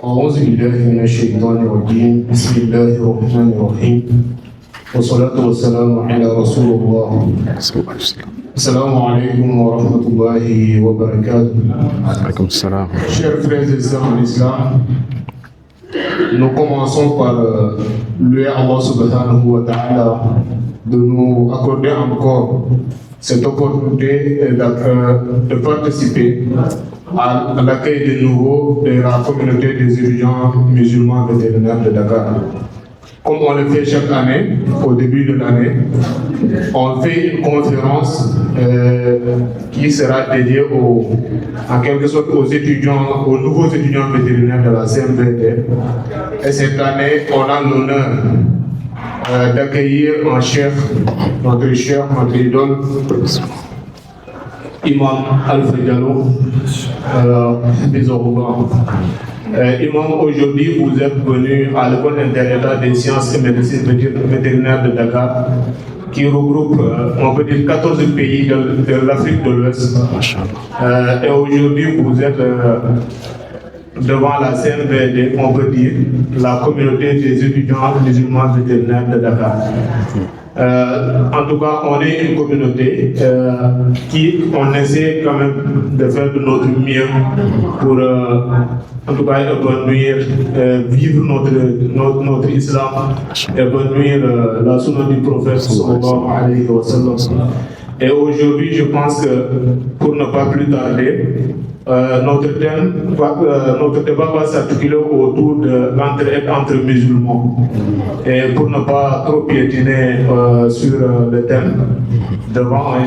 أعوذ بالله من الشيطان الرجيم بسم الله الرحمن الرحيم والصلاة والسلام على رسول الله السلام عليكم ورحمة الله وبركاته. Alaykoum salam. Chers frères et sœurs en islam, nous commençons par louer Allah subhanahu wa ta'ala de nous accorder encore cette opportunité de participer à l'accueil de nouveau de la communauté des étudiants musulmans vétérinaires de Dakar. Comme on le fait chaque année, au début de l'année, on fait une conférence qui sera dédiée en quelque sorte aux nouveaux étudiants vétérinaires de la CMVT. Et cette année, on a l'honneur d'accueillir un chef, notre idole, Imam Alpha Diallo, Imam, aujourd'hui vous êtes venu à l'école internationale des sciences et médecine vétérinaire de Dakar, qui regroupe, on peut dire, 14 pays de l'Afrique de l'Ouest. Et aujourd'hui vous êtes devant la CNVD, on peut dire, la communauté des étudiants musulmans vétérinaires de Dakar. En tout cas, on est une communauté on essaie quand même de faire de notre mieux pour, en tout cas, épanouir, vivre notre islam, épanouir la sunna du prophète sallallahu alayhi wa sallam. Et aujourd'hui, je pense que pour ne pas plus tarder, notre débat va s'articuler autour de l'entraide entre musulmans. Et pour ne pas trop piétiner sur le thème, devant un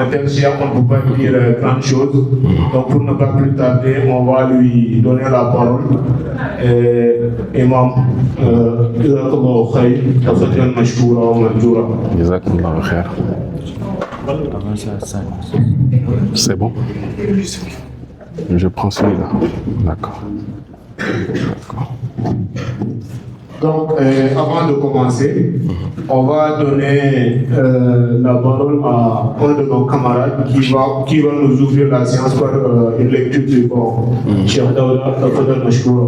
tel chef, on ne peut pas dire grand chose. Donc pour ne pas plus tarder, on va lui donner la parole. Imam, Jazakallahu khayr, tafadhal mashkoura wa manjoura. Jazakallahu khair. C'est bon? Je prends celui-là. D'accord. Donc, avant de commencer, on va donner la parole à un de nos camarades qui va nous ouvrir la séance par une lecture du Coran. Cheikh Daouda, tafadhal mashkoura.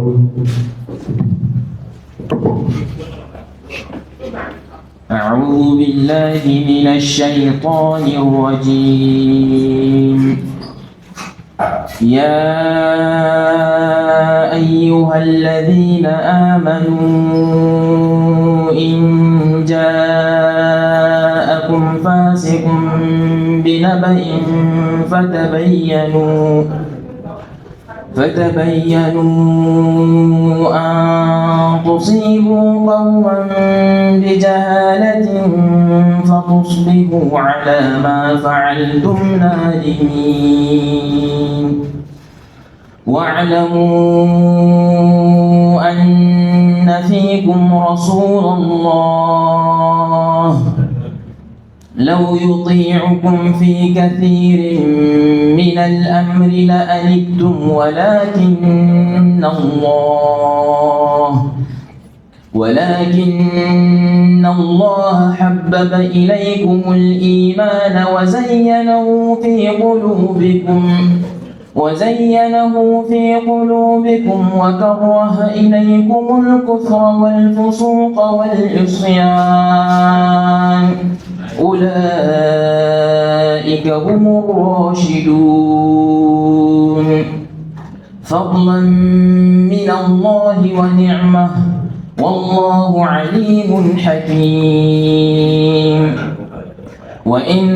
أعوذ بالله من الشيطان الرجيم. يا أيها الذين آمنوا إن جاءكم فاسق بنبأ فتبينوا أن تصيبوا قوما بجهالة فتصبحوا على ما فعلتم نادمين. واعلموا أن فيكم رسول الله لو يطيعكم في كثير من الأمر لأنتم ولكن الله حبب إليكم الإيمان وزينه في قلوبكم وكره إليكم الكفر والفسوق والعصيان أولئك هم الراشدون فضلا من الله ونعمة والله عليم حكيم. وإن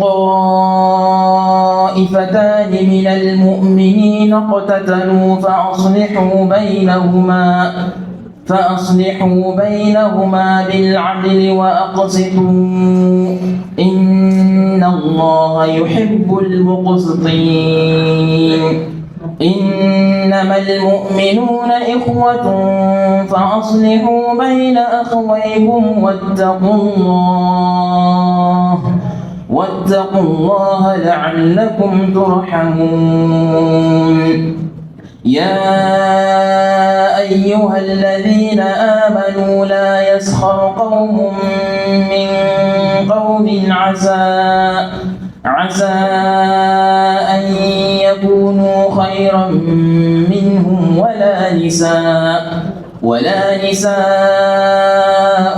طائفتان من المؤمنين اقتتلوا فأصلحوا بينهما بالعدل وأقسطوا إن الله يحب المقسطين. إنما المؤمنون إخوة فأصلحوا بين أخويكم واتقوا الله لعلكم ترحمون. يا أيها الذين آمنوا لا يسخر قوم من قوم عسى أن يكونوا خيرا منهم ولا ولا نساء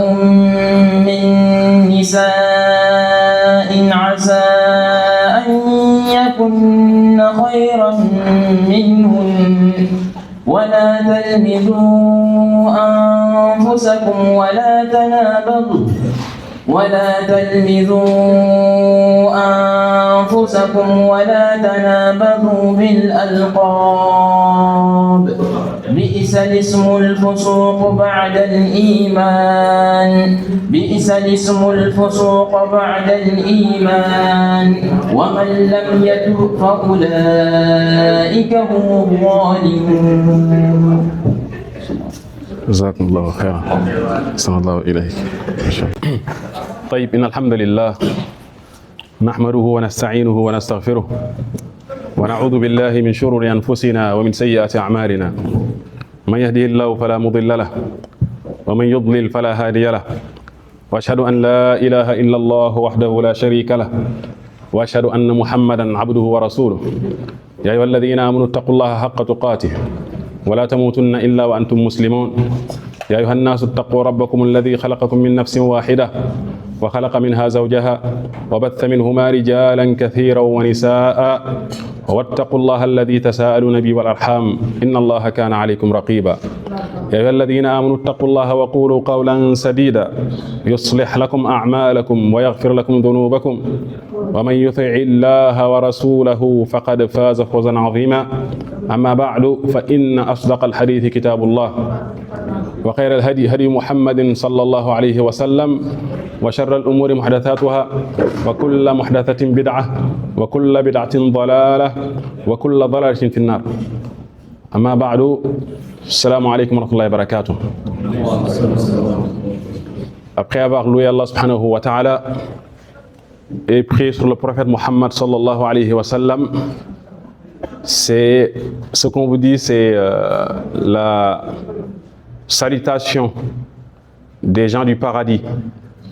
من نساء عسى أن يكن خيرا منهن ولا تلمزوا أنفسكم ولا تنابذوا بالألقاب بئس الاسم الفسوق بعد الإيمان ومن لم يتب فأولئك هم الظالمون. جزاكم الله خيرا. أحسن الله إليك. طيب، إن الحمد لله نحمده ونستعينه ونستغفره ونعوذ بالله من شرور أنفسنا ومن سيئات أعمالنا. من يهده الله فلا مضل له ومن يضلل فلا هادي له، وأشهد أن لا إله إلا الله وحده لا شريك له، وأشهد أن محمدا عبده ورسوله. يا أيها الذين آمنوا اتقوا الله حق تقاته ولا تموتن إلا وأنتم مسلمون. يا أيها الناس اتقوا ربكم الذي خلقكم من نفس واحدة وخلق منها زوجها وبث منهما رجالا كثيرا ونساء واتقوا الله الذي تساءلون به والأرحام إن الله كان عليكم رقيبا. يا أيها الذين آمنوا اتقوا الله وقولوا قولا سديدا يصلح لكم أعمالكم ويغفر لكم ذنوبكم ومن يطع الله ورسوله فقد فاز فوزا عظيما. أما بعد، فإن أصدق الحديث كتاب الله وخير الهدي هدي محمد صلى الله عليه وسلم وشر الأمور محدثاتها وكل محدثة بدعة وكل بدعة ضلالة وكل ضلالة في النار. أما بعد، السلام عليكم ورحمة الله وبركاته. Après avoir loué Allah subhanahu wa ta'ala et prié sur le prophète Muhammad sallallahu alayhi wa sallam, c'est ce qu'on vous dit, c'est la salutation des gens du paradis.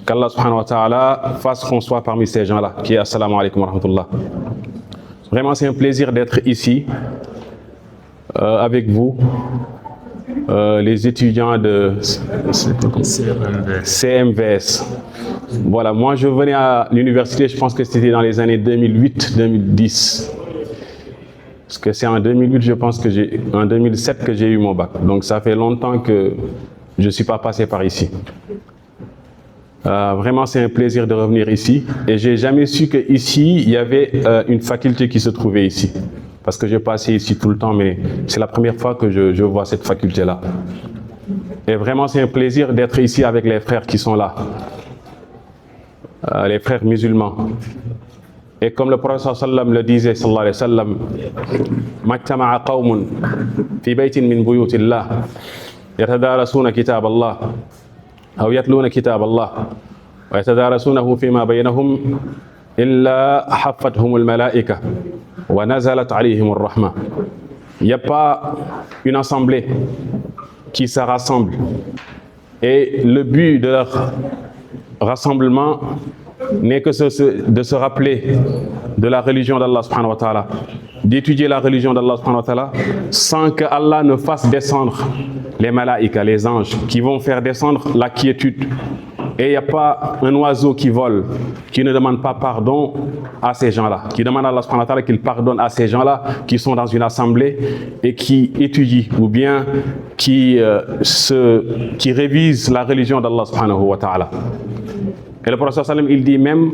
Qu'Allah subhanahu wa ta'ala fasse qu'on soit parmi ces gens-là, qui est assalamu alaikum wa rahmatullah. Vraiment, c'est un plaisir d'être ici avec vous, les étudiants de CMVS. Voilà, moi je venais à l'université, je pense que c'était dans les années 2008-2010. Parce que c'est en 2008, je pense que en 2007 que j'ai eu mon bac. Donc ça fait longtemps que je ne suis pas passé par ici. Vraiment, c'est un plaisir de revenir ici. Et j'ai jamais su qu'ici, il y avait une faculté qui se trouvait ici. Parce que je passais ici tout le temps, mais c'est la première fois que je vois cette faculté-là. Et vraiment, c'est un plaisir d'être ici avec les frères qui sont là. Les frères musulmans. Et comme le prophète sallam le disait, sallallahu alayhi wa sallam, majtama'a qawmun fi baytin min buyutillah yatadarasuna kitab Allah aw yatluna kitab Allah wa yatadarasunahu fima baynahum illa haffathum al-malaika wa nazalat alayhim ar-rahma. Il n'y a pas une assemblée qui se rassemble. Et le but de leur rassemblement n'est que de se rappeler de la religion d'Allah subhanahu wa ta'ala, d'étudier la religion d'Allah subhanahu wa ta'ala, sans que Allah ne fasse descendre les malaïkas, les anges, qui vont faire descendre la quiétude. Et il n'y a pas un oiseau qui vole, qui ne demande pas pardon à ces gens-là, qui demande à Allah subhanahu wa ta'ala qu'il pardonne à ces gens-là qui sont dans une assemblée et qui étudient ou bien qui révisent la religion d'Allah subhanahu wa ta'ala. Et le prophète sallam, il dit même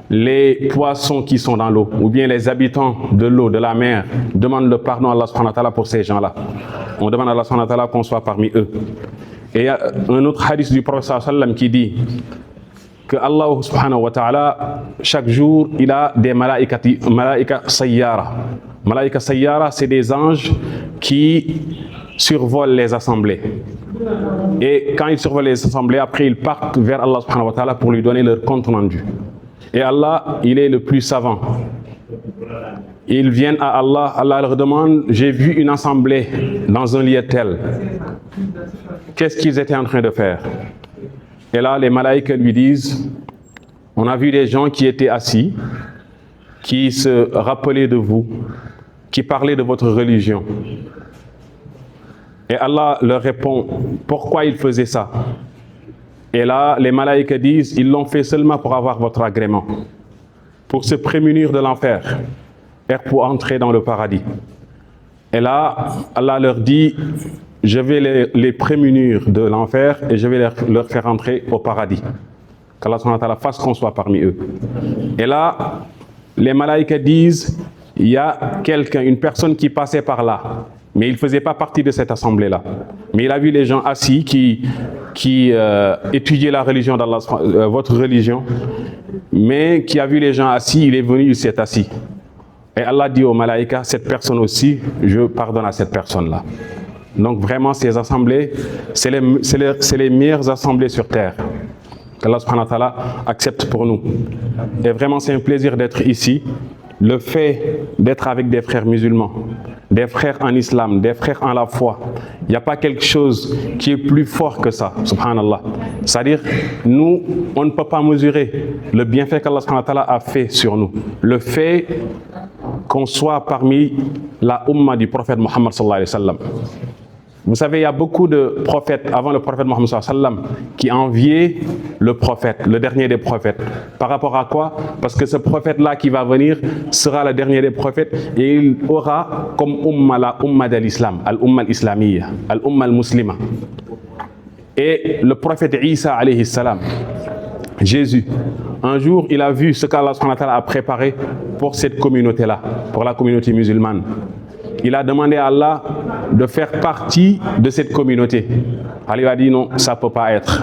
les poissons qui sont dans l'eau ou bien les habitants de l'eau, de la mer, demandent le pardon à Allah subhanahu wa ta'ala pour ces gens-là. On demande à Allah subhanahu wa ta'ala qu'on soit parmi eux. Et il y a un autre hadith du prophète sallam qui dit que Allah subhanahu wa ta'ala, chaque jour, il a des malaïka sayyara. Malaïka sayyara, c'est des anges qui survolent les assemblées. Et quand ils survolent les assemblées, après ils partent vers Allah subhanahu wa ta'ala pour lui donner leur compte rendu. Et Allah, il est le plus savant. Ils viennent à Allah, Allah leur demande, j'ai vu une assemblée dans un lieu tel. Qu'est-ce qu'ils étaient en train de faire? Et là, les malaïques lui disent, on a vu des gens qui étaient assis, qui se rappelaient de vous, qui parlaient de votre religion. Et Allah leur répond, pourquoi ils faisaient ça? Et là, les malaïkas disent, ils l'ont fait seulement pour avoir votre agrément, pour se prémunir de l'enfer et pour entrer dans le paradis. Et là, Allah leur dit, je vais les prémunir de l'enfer et je vais leur faire entrer au paradis. Qu'Allah subhanahu wa ta'ala fasse qu'on soit parmi eux. Et là, les malaïkas disent, il y a quelqu'un, une personne qui passait par là, mais il ne faisait pas partie de cette assemblée-là. Mais il a vu les gens assis qui étudiaient la religion d'Allah, votre religion, mais qui a vu les gens assis, il est venu, il s'est assis. Et Allah dit aux malaïkas, cette personne aussi, je pardonne à cette personne-là. Donc vraiment, ces assemblées, c'est les meilleures assemblées sur terre. Qu'Allah subhanahu wa ta'ala accepte pour nous. Et vraiment, c'est un plaisir d'être ici. Le fait d'être avec des frères musulmans, des frères en islam, des frères en la foi, il n'y a pas quelque chose qui est plus fort que ça, subhanallah. C'est-à-dire, nous, on ne peut pas mesurer le bienfait qu'Allah subhanahu wa ta'ala a fait sur nous. Le fait qu'on soit parmi la umma du prophète Muhammad sallallahu alayhi wa sallam. Vous savez, il y a beaucoup de prophètes avant le prophète Mohammed sallallahu alayhi wa sallam qui enviaient le prophète, le dernier des prophètes. Par rapport à quoi? Parce que ce prophète-là qui va venir sera le dernier des prophètes et il aura comme umma la umma de l'islam, al-umma al-islamiyya, al-umma al-muslima. Et le prophète Isa alayhi salam, Jésus, un jour, il a vu ce qu'Allah subhanahu wa ta'ala a préparé pour cette communauté-là, pour la communauté musulmane. Il a demandé à Allah de faire partie de cette communauté. Allah a dit non, ça ne peut pas être.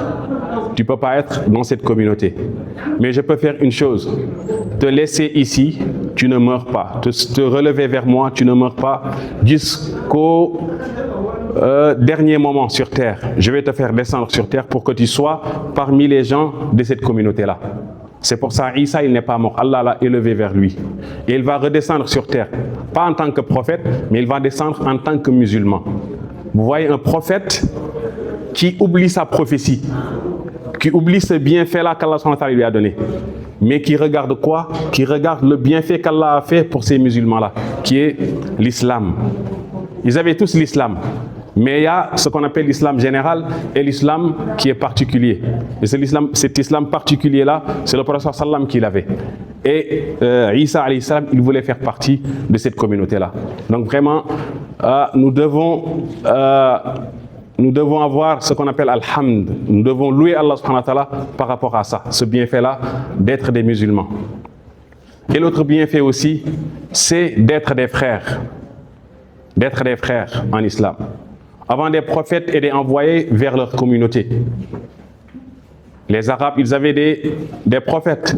Tu ne peux pas être dans cette communauté. Mais je peux faire une chose. Te laisser ici, tu ne meurs pas. Te relever vers moi, tu ne meurs pas. Jusqu'au dernier moment sur terre. Je vais te faire descendre sur terre pour que tu sois parmi les gens de cette communauté-là. C'est pour ça Isa, il n'est pas mort. Allah l'a élevé vers lui. Et il va redescendre sur terre. Pas en tant que prophète, mais il va descendre en tant que musulman. Vous voyez un prophète qui oublie sa prophétie, qui oublie ce bienfait-là qu'Allah subhanahu wa ta'ala lui a donné. Mais qui regarde quoi? Qui regarde le bienfait qu'Allah a fait pour ces musulmans-là, qui est l'islam. Ils avaient tous l'islam. Mais il y a ce qu'on appelle l'islam général et l'islam qui est particulier. Et cet islam particulier-là, c'est le prophète sallam qui l'avait. Et Isa alayhi salam, il voulait faire partie de cette communauté-là. Donc vraiment, nous devons avoir ce qu'on appelle al-hamd. Nous devons louer Allah subhanahu wa ta'ala par rapport à ça, ce bienfait-là d'être des musulmans. Et l'autre bienfait aussi, c'est d'être des frères. D'être des frères en islam. Avant des prophètes et des envoyés vers leur communauté. Les Arabes, ils avaient des prophètes.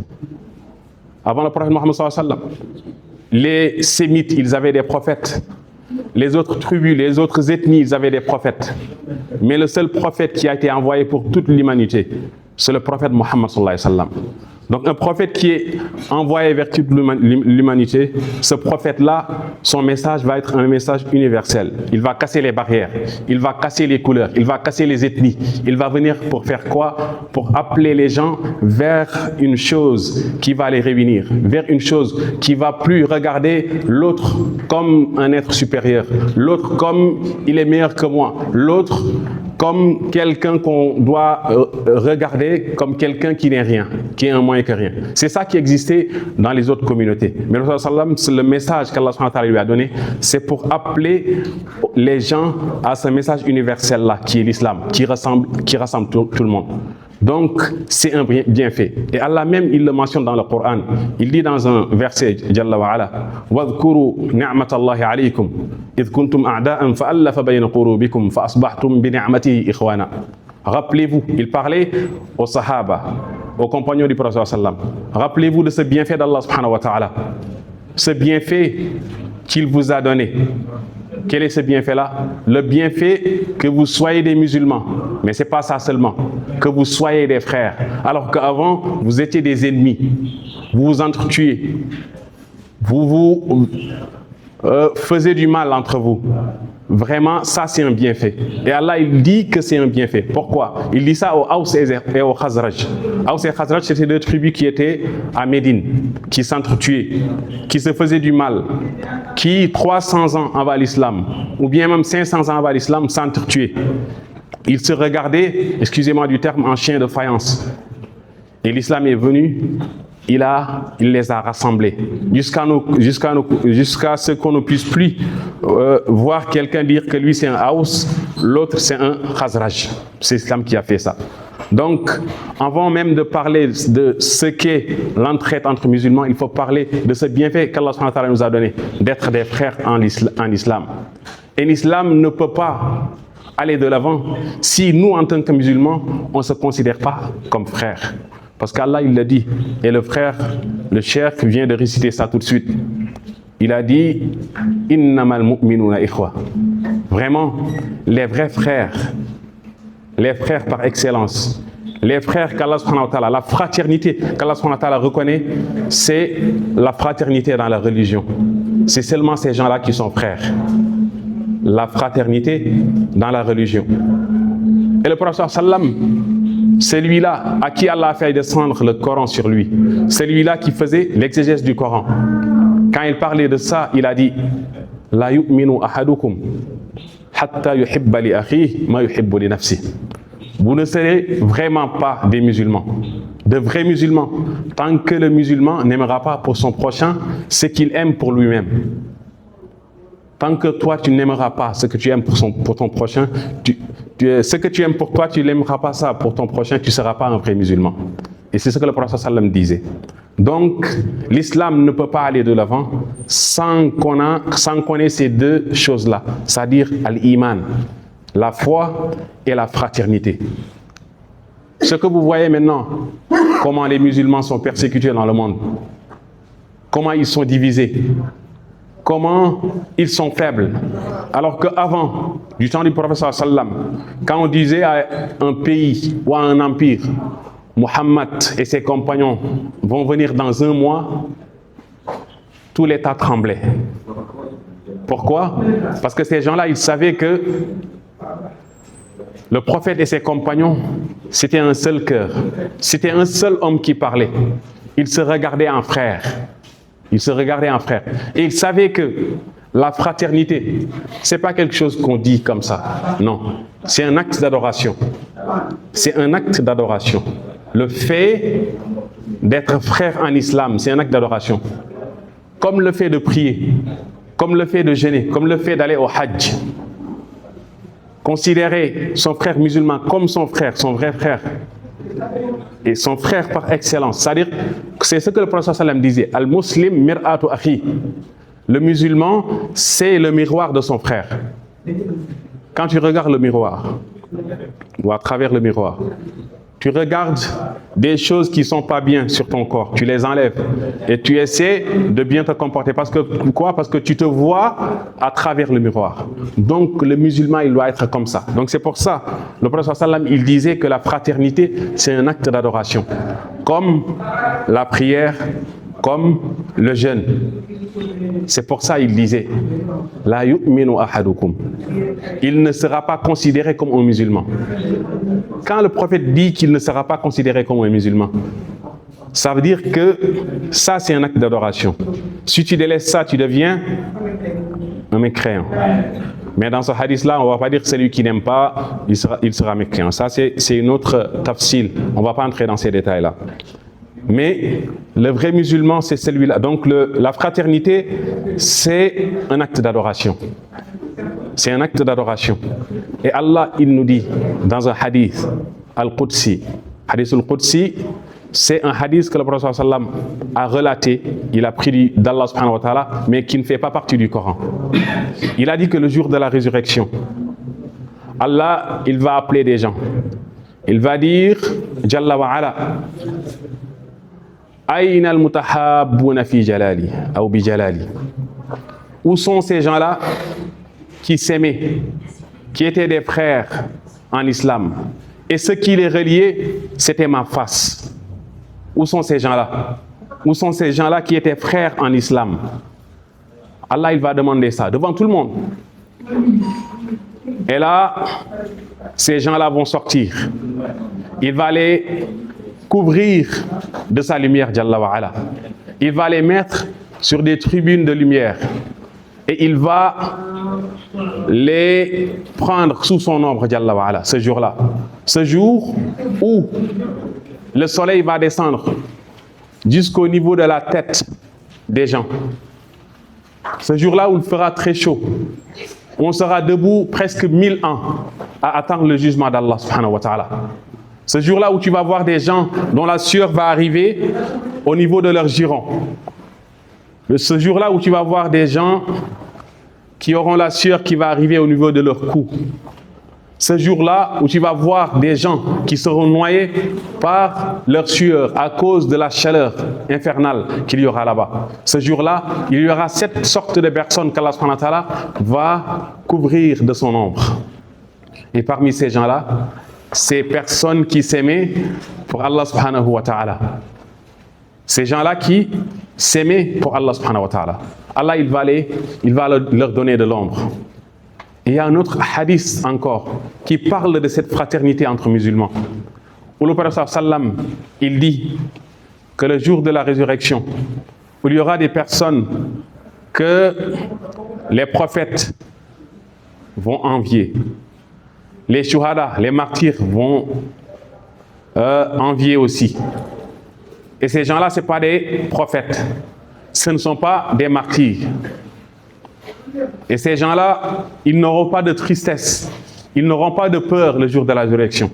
Avant le prophète Mohammed sallallahu alayhi wa sallam. Les Sémites, ils avaient des prophètes. Les autres tribus, les autres ethnies, ils avaient des prophètes. Mais le seul prophète qui a été envoyé pour toute l'humanité, c'est le prophète Mohammed sallallahu alayhi wa sallam. Donc un prophète qui est envoyé vers toute l'humanité, ce prophète-là, son message va être un message universel. Il va casser les barrières, il va casser les couleurs, il va casser les ethnies. Il va venir pour faire quoi? Pour appeler les gens vers une chose qui va les réunir, vers une chose qui va plus regarder l'autre comme un être supérieur, l'autre comme il est meilleur que moi, l'autre comme quelqu'un qu'on doit regarder comme quelqu'un qui n'est rien, qui est un moins que rien. C'est ça qui existait dans les autres communautés. Mais le message qu'Allah subhanahu wa ta'ala lui a donné, c'est pour appeler les gens à ce message universel-là, qui est l'islam, qui rassemble tout le monde. Donc, c'est un bienfait. Et Allah même, il le mentionne dans le Coran. Il dit dans un verset, Jalla wa ala, وَاذْكُرُوا نِعْمَةَ اللَّهِ عَلَيْكُمْ إِذْ كُنْتُمْ أَعْدَاءً فَأَلَّفَ بَيْنَ قُلُوبِكُمْ فَأَصْبَحْتُمْ بِنِعْمَتِهِ إِخْوَانًا. Rappelez-vous, il parlait aux Sahaba, aux compagnons du Prophète sallam. Rappelez-vous de ce bienfait d'Allah subhanahu wa ta'ala. Ce bienfait qu'il vous a donné. Quel est ce bienfait-là? Le bienfait que vous soyez des musulmans. Mais ce n'est pas ça seulement. Que vous soyez des frères. Alors qu'avant, vous étiez des ennemis. Vous vous entretuiez. Vous faisiez du mal entre vous. vraiment, ça c'est un bienfait. Et Allah, il dit que c'est un bienfait. Pourquoi? Il dit ça aux Aws et aux Khazraj. Aws et Khazraj, c'était deux tribus qui étaient à Médine, qui s'entretuaient, qui se faisaient du mal, qui 300 ans avant l'islam, ou bien même 500 ans avant l'islam, s'entretuaient. Ils se regardaient, excusez-moi du terme, en chien de faïence. Et l'islam est venu, il les a rassemblés. Jusqu'à ce qu'on ne puisse plus voir quelqu'un dire que lui c'est un Aws, l'autre c'est un Khazraj. C'est l'islam qui a fait ça. Donc, avant même de parler de ce qu'est l'entraide entre musulmans, il faut parler de ce bienfait qu'Allah subhanahu wa ta'ala nous a donné, d'être des frères en islam. Et l'islam ne peut pas aller de l'avant si nous, en tant que musulmans, on ne se considère pas comme frères. Parce qu'Allah, il l'a dit. Et le frère, le cheikh, vient de réciter ça tout de suite. Il a dit « Innamal mu'minuna ikhwa ». Vraiment, les vrais frères, les frères par excellence, les frères qu'Allah subhanahu wa ta'ala, la fraternité qu'Allah subhanahu wa ta'ala reconnaît, c'est la fraternité dans la religion. C'est seulement ces gens-là qui sont frères. La fraternité dans la religion. Et le prophète sallam, celui-là à qui Allah a fait descendre le Coran sur lui, celui-là qui faisait l'exégèse du Coran, quand il parlait de ça, il a dit La yu'minu ahadukum hatta yuhibba li akhihi ma yuhibbu li nafsihi. Vous ne serez vraiment pas des musulmans, de vrais musulmans, tant que le musulman n'aimera pas pour son prochain ce qu'il aime pour lui-même. Tant que toi, tu n'aimeras pas ce que tu aimes pour ton prochain, ce que tu aimes pour toi, tu n'aimeras pas ça pour ton prochain, tu ne seras pas un vrai musulman. Et c'est ce que le prophète sallam disait. Donc, l'islam ne peut pas aller de l'avant sans qu'on ait ces deux choses-là, c'est-à-dire al-iman, la foi et la fraternité. Ce que vous voyez maintenant, comment les musulmans sont persécutés dans le monde, comment ils sont divisés, comment ils sont faibles. Alors qu'avant, du temps du prophète sallam, quand on disait à un pays ou à un empire, Muhammad et ses compagnons vont venir dans un mois, tout l'État tremblait. Pourquoi? Parce que ces gens-là, ils savaient que le prophète et ses compagnons, c'était un seul cœur. C'était un seul homme qui parlait. Ils se regardaient en frères. Ils se regardaient en frères. Et ils savaient que la fraternité, ce n'est pas quelque chose qu'on dit comme ça. Non. C'est un acte d'adoration. C'est un acte d'adoration. Le fait d'être frère en islam, c'est un acte d'adoration. Comme le fait de prier, comme le fait de jeûner, comme le fait d'aller au hajj. Considérer son frère musulman comme son frère, son vrai frère, et son frère par excellence. C'est-à-dire, c'est ce que le prophète sallam disait, Al-Muslim mir'atu akhi. Le musulman, c'est le miroir de son frère. Quand tu regardes le miroir, ou à travers le miroir, tu regardes des choses qui ne sont pas bien sur ton corps, tu les enlèves et tu essaies de bien te comporter. Parce que pourquoi? Parce que tu te vois à travers le miroir. Donc le musulman, il doit être comme ça. Donc c'est pour ça, le prophète sallam, il disait que la fraternité, c'est un acte d'adoration. Comme la prière, comme le jeûne. C'est pour ça il disait La yu'minu ahadukum. Il ne sera pas considéré comme un musulman. Quand le prophète dit qu'il ne sera pas considéré comme un musulman, ça veut dire que ça c'est un acte d'adoration. Si tu délaisses ça, tu deviens un mécréant. Mais dans ce hadith-là, on ne va pas dire que celui qui n'aime pas, il sera mécréant. Ça c'est une autre tafsil. On ne va pas entrer dans ces détails-là. Mais le vrai musulman, c'est celui-là. Donc la fraternité, c'est un acte d'adoration. C'est un acte d'adoration. Et Allah, il nous dit dans un hadith, Al-Qudsi. Hadith Al-Qudsi, c'est un hadith que le prophète sallam a relaté. Il a pris d'Allah subhanahu wa ta'ala, mais qui ne fait pas partie du Coran. Il a dit que le jour de la résurrection, Allah, il va appeler des gens. Il va dire, Jalla wa ala, Aïna al-mutahabbouna fi jalali, ou bi jalali. Où sont ces gens-là qui s'aimaient, qui étaient des frères en islam? Et ce qui les reliait, c'était ma face. Où sont ces gens-là? Où sont ces gens-là qui étaient frères en islam? Allah, il va demander ça devant tout le monde. Et là, ces gens-là vont sortir. Il va les couvrir de sa lumière, Jalla wa ala. Il va les mettre sur des tribunes de lumière. Et il va les prendre sous son ombre, Jalla wa ala, ce jour-là. Ce jour où le soleil va descendre jusqu'au niveau de la tête des gens. Ce jour-là où il fera très chaud. On sera debout presque 1000 ans à attendre le jugement d'Allah subhanahu wa ta'ala. Ce jour-là où tu vas voir des gens dont la sueur va arriver au niveau de leur giron. Ce jour-là où tu vas voir des gens qui auront la sueur qui va arriver au niveau de leur cou. Ce jour-là où tu vas voir des gens qui seront noyés par leur sueur à cause de la chaleur infernale qu'il y aura là-bas. Ce jour-là, il y aura 7 sortes de personnes qu'Allah subhanahu wa ta'ala va couvrir de son ombre. Et parmi ces gens-là, ces personnes qui s'aimaient pour Allah subhanahu wa ta'ala. Ces gens-là qui s'aimaient pour Allah subhanahu wa ta'ala. Allah, il va leur donner de l'ombre. Et il y a un autre hadith encore qui parle de cette fraternité entre musulmans. Où le prophète sallam, il dit que le jour de la résurrection, où il y aura des personnes que les prophètes vont envier, les shuhada, les martyrs vont envier aussi. Et ces gens-là, ce ne sont pas des prophètes, ce ne sont pas des martyrs. Et ces gens-là, ils n'auront pas de tristesse, ils n'auront pas de peur le jour de la résurrection.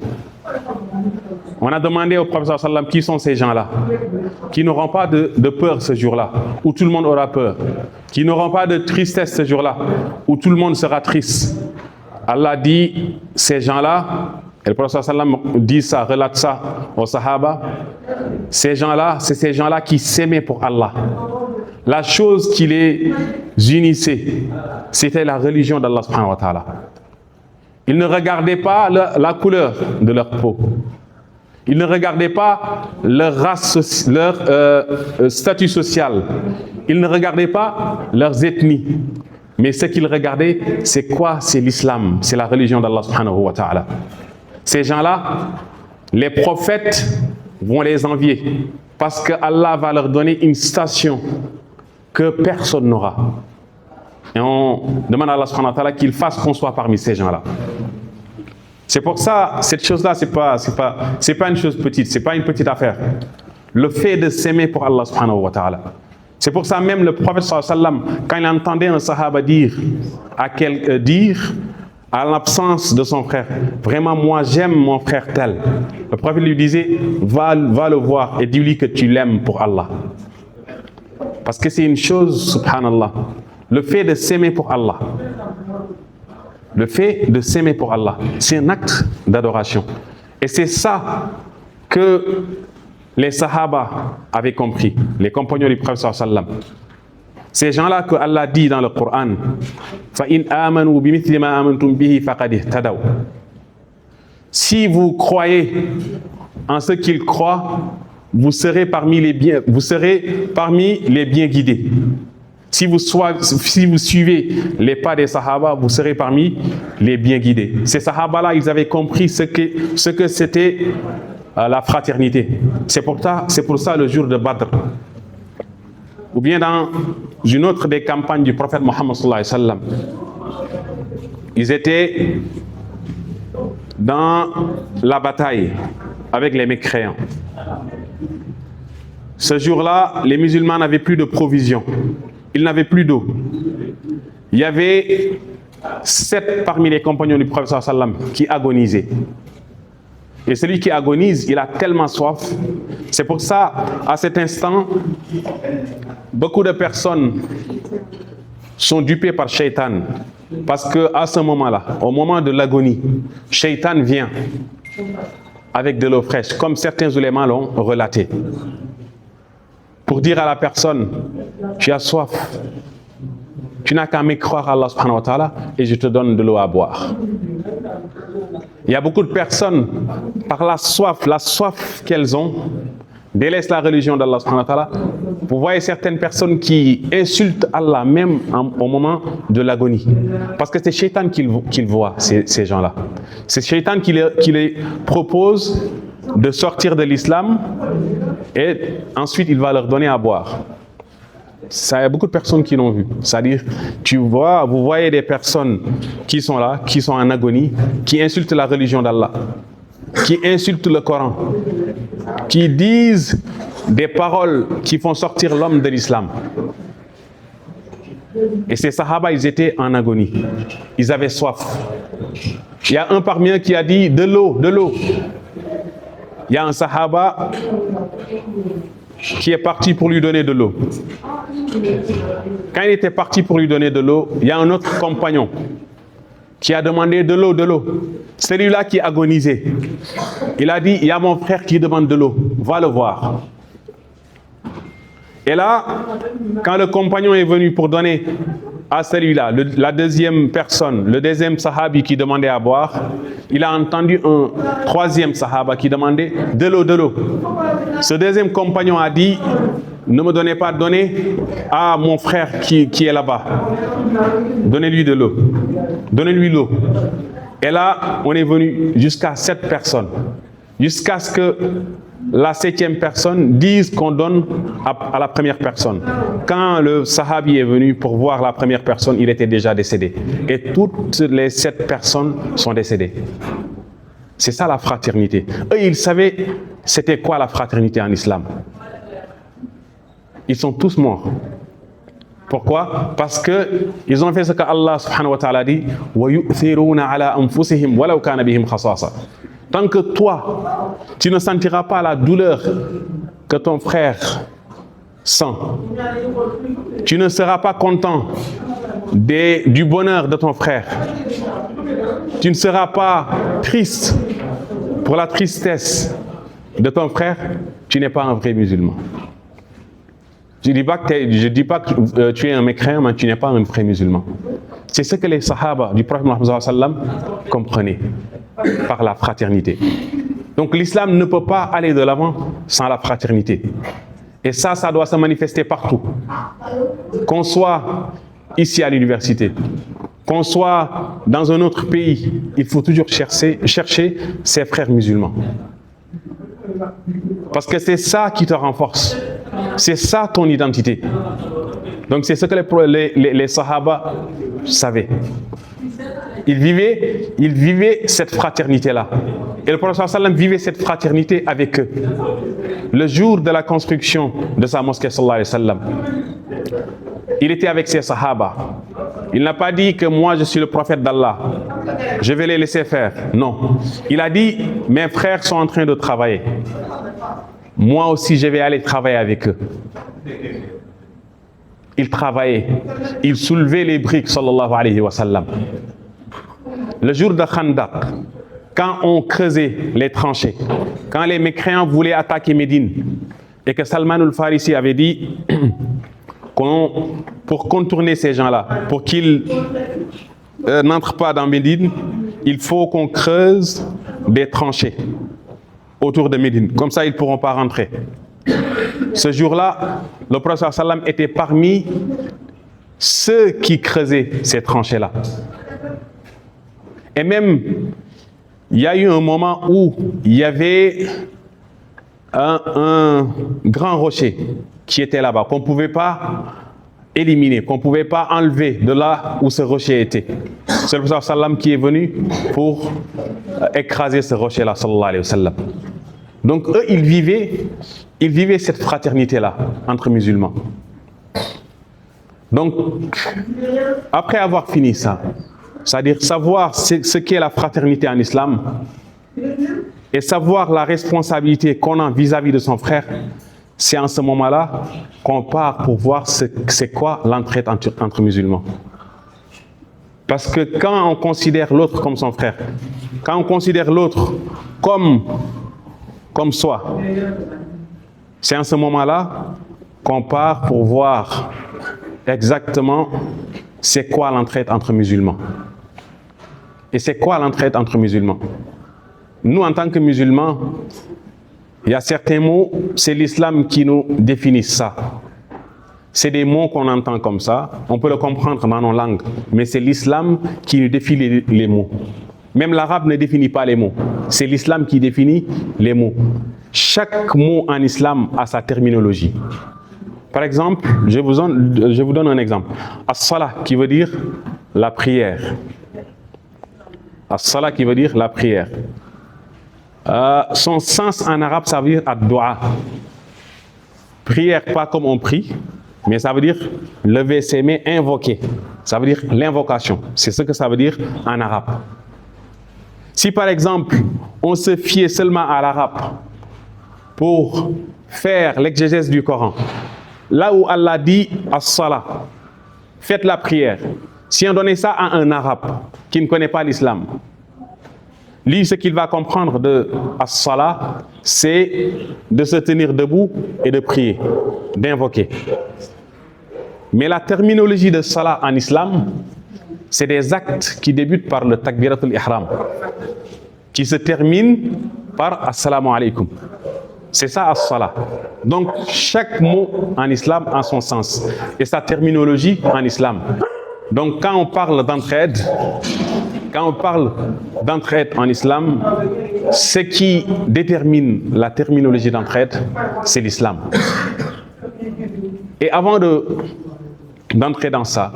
On a demandé au prophète sallam qui sont ces gens-là, qui n'auront pas de peur ce jour-là, où tout le monde aura peur, qui n'auront pas de tristesse ce jour-là, où tout le monde sera triste. Allah dit, ces gens-là, et le prophète sallam dit ça, relate ça aux sahaba, ces gens-là, c'est ces gens-là qui s'aimaient pour Allah. La chose qui les unissait, c'était la religion d'Allah subhanahu wa ta'ala. Ils ne regardaient pas la couleur de leur peau. Ils ne regardaient pas leur race, leur statut social. Ils ne regardaient pas leurs ethnies. Mais ce qu'ils regardaient, c'est quoi? C'est l'islam, c'est la religion d'Allah subhanahu wa ta'ala. Ces gens-là, les prophètes vont les envier parce que Allah va leur donner une station que personne n'aura. Et on demande à Allah subhanahu wa ta'ala qu'il fasse qu'on soit parmi ces gens-là. C'est pour ça, cette chose-là, c'est pas une chose petite, c'est pas une petite affaire. Le fait de s'aimer pour Allah subhanahu wa ta'ala. C'est pour ça même le prophète sallallahu alayhi wa sallam, quand il entendait un sahaba dire à l'absence de son frère, vraiment moi j'aime mon frère tel. Le prophète lui disait, va le voir et dis-lui que tu l'aimes pour Allah. Parce que c'est une chose, subhanallah, le fait de s'aimer pour Allah. Le fait de s'aimer pour Allah, c'est un acte d'adoration. Et c'est ça que les sahaba avaient compris, les compagnons du prophète sallallahu alayhi wa sallam. Ces gens-là que Allah dit dans le Coran, فَإِنْ آمَنُوا بِمِثْلِ مَا آمَنْتُمْ بِهِ فَقَدِ اهْتَدَوْا. Si vous croyez en ce qu'ils croient, vous serez parmi les bien guidés. Si vous suivez les pas des sahaba, vous serez parmi les bien guidés. Ces sahaba-là, ils avaient compris ce que c'était la fraternité. C'est pour ça le jour de Badr. Ou bien dans une autre des campagnes du prophète Mohammed sallallahu alayhi wa sallam. Ils étaient dans la bataille avec les mécréants. Ce jour-là, les musulmans n'avaient plus de provisions. Ils n'avaient plus d'eau. Il y avait 7 parmi les compagnons du prophète sallallahu alayhi wa sallam qui agonisaient. Et celui qui agonise, il a tellement soif. C'est pour ça, à cet instant, beaucoup de personnes sont dupées par Shaitan. Parce qu'à ce moment-là, au moment de l'agonie, Shaitan vient avec de l'eau fraîche, comme certains ulémas l'ont relaté. Pour dire à la personne, tu as soif, tu n'as qu'à me croire à Allah subhanahu wa ta'ala et je te donne de l'eau à boire. Il y a beaucoup de personnes, par la soif qu'elles ont, délaissent la religion d'Allah subhanahu wa ta'ala, vous voyez certaines personnes qui insultent Allah même au moment de l'agonie. Parce que c'est Shaitan qu'ils voient, ces gens-là. C'est Shaitan qui les propose de sortir de l'islam et ensuite il va leur donner à boire. Ça, il y a beaucoup de personnes qui l'ont vu. C'est-à-dire, vous voyez des personnes qui sont là, qui sont en agonie, qui insultent la religion d'Allah, qui insultent le Coran, qui disent des paroles qui font sortir l'homme de l'islam. Et ces Sahaba, ils étaient en agonie. Ils avaient soif. Il y a un parmi eux qui a dit de l'eau, de l'eau. Il y a un Sahaba qui est parti pour lui donner de l'eau. Quand il était parti pour lui donner de l'eau, il y a un autre compagnon qui a demandé de l'eau, de l'eau. Celui-là qui agonisait. Il a dit, il y a mon frère qui demande de l'eau, va le voir. Et là, quand le compagnon est venu pour donner à celui-là, la deuxième personne, le deuxième sahabi qui demandait à boire, il a entendu un troisième sahaba qui demandait de l'eau, de l'eau. Ce deuxième compagnon a dit, ne me donnez pas, donnez à mon frère qui est là-bas. Donnez-lui de l'eau. Donnez-lui l'eau. Et là, on est venu jusqu'à 7 personnes. Jusqu'à ce que la 7e personne dise qu'on donne à la première personne. Quand le sahabi est venu pour voir la première personne, il était déjà décédé. Et toutes les 7 personnes sont décédées. C'est ça la fraternité. Eux, ils savaient c'était quoi la fraternité en islam. Ils sont tous morts. Pourquoi? Parce qu'ils ont fait ce que Allah subhanahu wa ta'ala dit وَيُؤْثِرُونَ عَلَىٰ أَنفُسِهِمْ وَلَوْ كَانَ بِهِمْ خَصَاصَةٌ. Tant que toi, tu ne sentiras pas la douleur que ton frère sent, tu ne seras pas content du bonheur de ton frère, tu ne seras pas triste pour la tristesse de ton frère, tu n'es pas un vrai musulman. Je ne dis pas que tu es un mécréant, mais tu n'es pas un vrai musulman. C'est ce que les sahaba du prophète Mohammed sallallahu alayhi wa sallam comprenaient par la fraternité. Donc l'islam ne peut pas aller de l'avant sans la fraternité. Et ça doit se manifester partout. Qu'on soit ici à l'université, qu'on soit dans un autre pays, il faut toujours chercher ses frères musulmans. Parce que c'est ça qui te renforce. C'est ça ton identité. Donc c'est ce que les sahaba savaient. Ils vivaient cette fraternité-là. Et le prophète sallam vivait cette fraternité avec eux. Le jour de la construction de sa mosquée sallallahu alayhi wa sallam, il était avec ses sahaba. Il n'a pas dit que moi je suis le prophète d'Allah, je vais les laisser faire. Non. Il a dit, mes frères sont en train de travailler. Moi aussi je vais aller travailler avec eux. Il travaillait. Il soulevait les briques sallallahu alayhi wa sallam. Le jour de Khandaq, quand on creusait les tranchées, quand les mécréants voulaient attaquer Médine, et que Salman al-Farisi avait dit pour contourner ces gens-là, pour qu'ils n'entrent pas dans Médine, il faut qu'on creuse des tranchées autour de Médine. Comme ça, ils ne pourront pas rentrer. Ce jour-là, le prophète sallam était parmi ceux qui creusaient ces tranchées-là. Et même, il y a eu un moment où il y avait un grand rocher qui était là-bas, qu'on ne pouvait pas éliminer, qu'on ne pouvait pas enlever de là où ce rocher était. C'est le prophète sallam qui est venu pour écraser ce rocher-là, sallallahu alayhi wa sallam. Donc eux, ils vivaient cette fraternité-là entre musulmans. Donc, après avoir fini ça, c'est-à-dire savoir ce qu'est la fraternité en islam et savoir la responsabilité qu'on a vis-à-vis de son frère, c'est en ce moment-là qu'on part pour voir c'est quoi l'entraide entre musulmans. Parce que quand on considère l'autre comme son frère, quand on considère l'autre comme soi, c'est en ce moment-là qu'on part pour voir exactement c'est quoi l'entraide entre musulmans. Et c'est quoi l'entraide entre musulmans? Nous, en tant que musulmans, Il y a certains mots, c'est l'islam qui nous définit ça. C'est des mots qu'on entend comme ça, on peut le comprendre dans nos langues, mais c'est l'islam qui nous définit les mots. Même l'arabe ne définit pas les mots, c'est l'islam qui définit les mots. Chaque mot en islam a sa terminologie. Par exemple, je vous donne un exemple. As-salah qui veut dire la prière. As-salah qui veut dire la prière. Son sens en arabe, ça veut dire ad-du'a. Prière, pas comme on prie, mais ça veut dire lever ses mains, invoquer. Ça veut dire l'invocation. C'est ce que ça veut dire en arabe. Si par exemple, on se fiait seulement à l'arabe pour faire l'exégèse du Coran, là où Allah dit as-salah, faites la prière. Si on donnait ça à un arabe qui ne connaît pas l'islam, lui, ce qu'il va comprendre de as-salah, c'est de se tenir debout et de prier, d'invoquer. Mais la terminologie de salah en islam, c'est des actes qui débutent par le takbiratul ihram, qui se terminent par assalamu alaykum. C'est ça as-salah. Donc, chaque mot en islam a son sens et sa terminologie en islam. Donc, quand on parle d'entraide, en islam, ce qui détermine la terminologie d'entraide, c'est l'islam. Et avant d'entrer dans ça,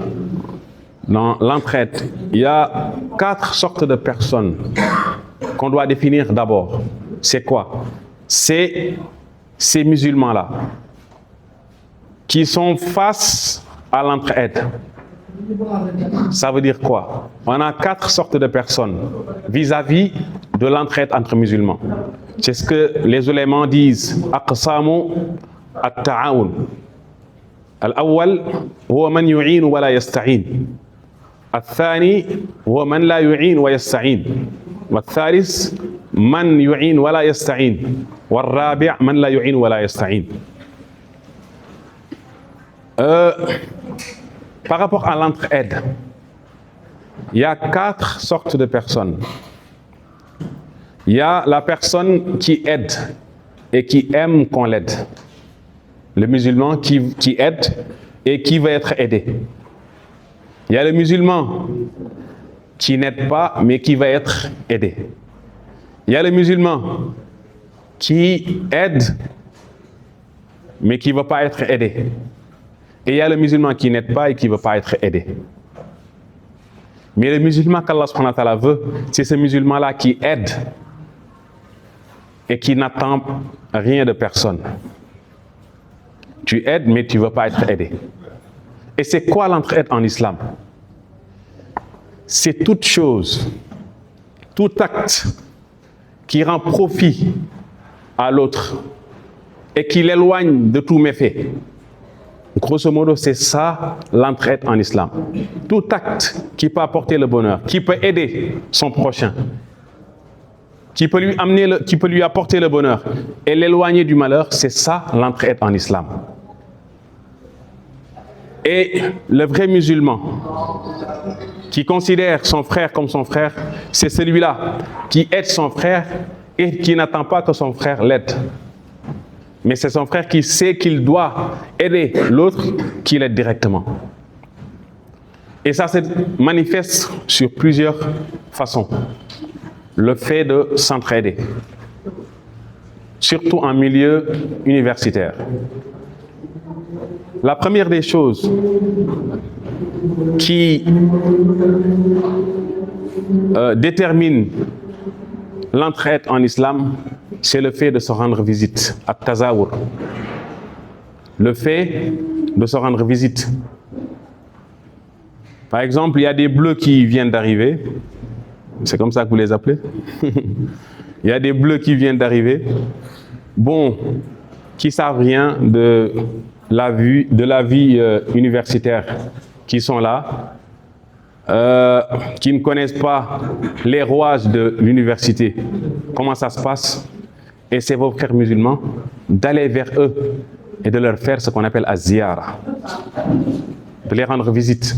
dans l'entraide, il y a 4 sortes de personnes qu'on doit définir d'abord. C'est quoi? C'est ces musulmans-là qui sont face à l'entraide. Ça veut dire quoi? On a 4 sortes de personnes vis-à-vis de l'entraide entre musulmans. C'est ce que les ulémas disent. Aqsamu at-ta'awun. Al-awwal huwa man yu'in wa la yasta'in. Al-thani huwa man la yu'in wa yasta'in. Wal-thalith man yu'in wa la yasta'in. Wal-rabi' man la yu'in wa la yasta'in. Par rapport à l'entraide, il y a 4 sortes de personnes. Il y a la personne qui aide et qui aime qu'on l'aide. Le musulman qui aide et qui veut être aidé. Il y a le musulman qui n'aide pas mais qui va être aidé. Il y a le musulman qui aide mais qui ne veut pas être aidé. Et il y a le musulman qui n'aide pas et qui ne veut pas être aidé. Mais le musulman qu'Allah subhanahu wa ta'ala veut, c'est ce musulman-là qui aide et qui n'attend rien de personne. Tu aides, mais tu ne veux pas être aidé. Et c'est quoi l'entraide en islam? C'est toute chose, tout acte qui rend profit à l'autre et qui l'éloigne de tous méfaits. Grosso modo, c'est ça l'entraide en islam. Tout acte qui peut apporter le bonheur, qui peut aider son prochain, qui peut lui apporter le bonheur et l'éloigner du malheur, c'est ça l'entraide en islam. Et le vrai musulman qui considère son frère comme son frère, c'est celui-là qui aide son frère et qui n'attend pas que son frère l'aide. Mais c'est son frère qui sait qu'il doit aider l'autre qui l'aide directement. Et ça se manifeste sur plusieurs façons. Le fait de s'entraider, surtout en milieu universitaire. La première des choses qui détermine l'entraide en islam, c'est le fait de se rendre visite, at-tazawur. Le fait de se rendre visite. Par exemple, il y a des bleus qui viennent d'arriver. C'est comme ça que vous les appelez. Il y a des bleus qui viennent d'arriver. Bon, qui savent rien de la vie universitaire, qui sont là, qui ne connaissent pas les rouages de l'université, comment ça se passe. Et c'est vos frères musulmans d'aller vers eux et de leur faire ce qu'on appelle az-ziyara, de les rendre visite.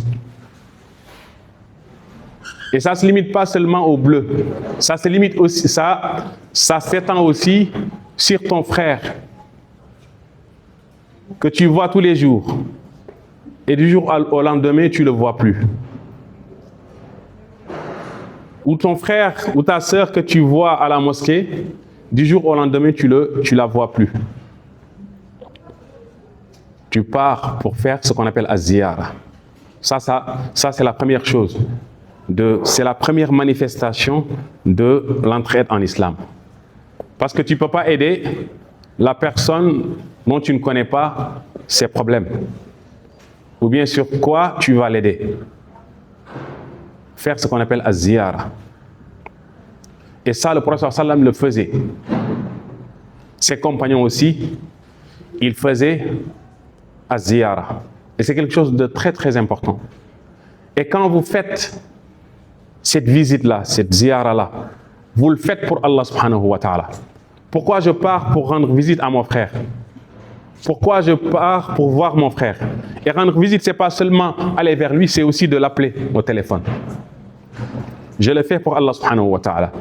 Et ça ne se limite pas seulement aux bleus, ça se limite aussi, ça s'étend aussi sur ton frère que tu vois tous les jours et du jour au lendemain, tu ne le vois plus. Ou ton frère ou ta sœur que tu vois à la mosquée, du jour au lendemain, tu la vois plus. Tu pars pour faire ce qu'on appelle az-ziyara. Ça c'est la première chose. C'est la première manifestation de l'entraide en islam. Parce que tu ne peux pas aider la personne dont tu ne connais pas ses problèmes. Ou bien sur quoi tu vas l'aider. Faire ce qu'on appelle az-ziyara. Et ça, le prophète sallam le faisait. Ses compagnons aussi, ils faisaient az-ziyara. Et c'est quelque chose de très très important. Et quand vous faites cette visite-là, cette ziyara-là, vous le faites pour Allah subhanahu wa ta'ala. Pourquoi je pars pour rendre visite à mon frère? Pourquoi je pars pour voir mon frère? Et rendre visite, ce n'est pas seulement aller vers lui, c'est aussi de l'appeler au téléphone. Je le fais pour Allah subhanahu wa ta'ala.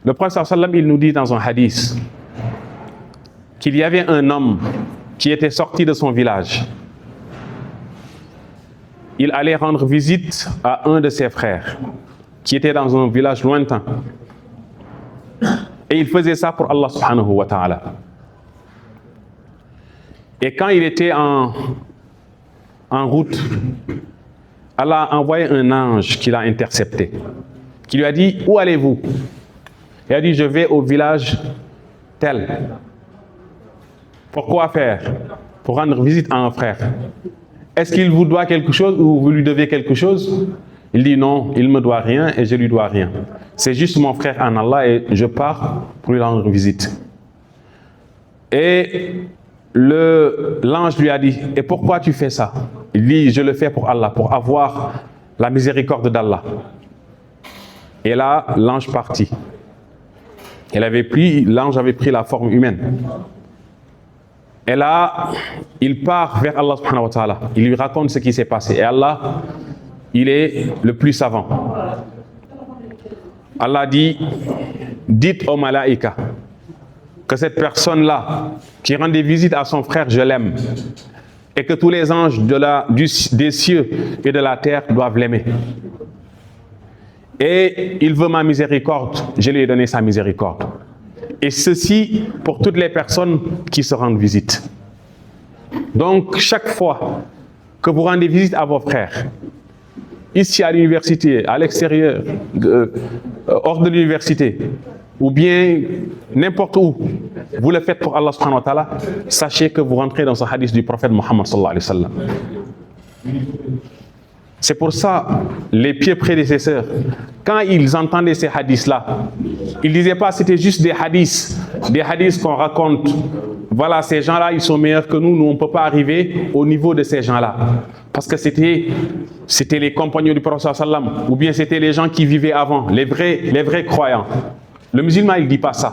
Le prophète sallam, il nous dit dans un hadith qu'il y avait un homme qui était sorti de son village. Il allait rendre visite à un de ses frères qui était dans un village lointain. Et il faisait ça pour Allah subhanahu wa ta'ala. Et quand il était en route, Allah a envoyé un ange qui l'a intercepté, qui lui a dit « Où allez-vous » Il a dit « Je vais au village tel. » Pourquoi faire? Pour rendre visite à un frère. Est-ce qu'il vous doit quelque chose ou vous lui devez quelque chose? Il dit non, il ne me doit rien et je lui dois rien. C'est juste mon frère en Allah et je pars pour lui rendre visite. Et l'ange lui a dit, et pourquoi tu fais ça? Il dit, je le fais pour Allah, pour avoir la miséricorde d'Allah. Et là, l'ange partit. L'ange avait pris la forme humaine. Et là, il part vers Allah subhanahu wa ta'ala. Il lui raconte ce qui s'est passé. Et Allah, il est le plus savant. Allah dit, dites aux malaïkas que cette personne-là, qui rend des visites à son frère, je l'aime. Et que tous les anges des cieux et de la terre doivent l'aimer. Et il veut ma miséricorde, je lui ai donné sa miséricorde. Et ceci pour toutes les personnes qui se rendent visite. Donc, chaque fois que vous rendez visite à vos frères, ici à l'université, à l'extérieur, hors de l'université, ou bien n'importe où, vous le faites pour Allah subhanahu wa ta'ala, sachez que vous rentrez dans ce hadith du prophète Mohammed sallallahu alayhi wa sallam. C'est pour ça, les pieux prédécesseurs, quand ils entendaient ces hadiths-là, ils ne disaient pas que c'était juste des hadiths qu'on raconte. Voilà, ces gens-là, ils sont meilleurs que nous, on ne peut pas arriver au niveau de ces gens-là. Parce que c'était les compagnons du prophète sallam, ou bien c'était les gens qui vivaient avant, les vrais croyants. Le musulman, il ne dit pas ça.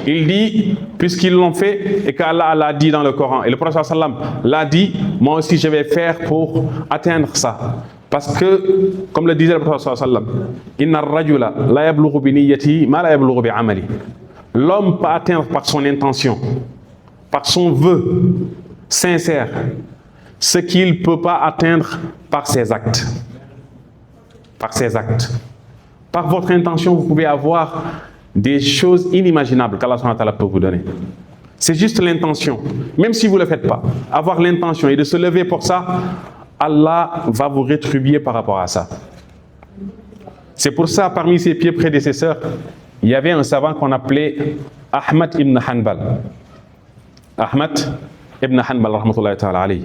Il dit, puisqu'ils l'ont fait, et qu'Allah l'a dit dans le Coran, et le prophète sallam l'a dit, moi aussi je vais faire pour atteindre ça. Parce que, comme le disait le prophète sallam, Inna ar-rajula la yablughu bi niyyatihi ma la yablughu bi amali. L'homme peut atteindre par son intention, par son vœu sincère, ce qu'il ne peut pas atteindre par ses actes. Par ses actes. Par votre intention, vous pouvez avoir des choses inimaginables qu'Allah subhanahu wa ta'ala peut vous donner. C'est juste l'intention. Même si vous ne le faites pas, avoir l'intention et de se lever pour ça, Allah va vous rétribuer par rapport à ça. C'est pour ça, parmi ses pieux prédécesseurs, il y avait un savant qu'on appelait Ahmad ibn Hanbal. Ahmad ibn Hanbal, rahmatullahi ta'ala alayhi.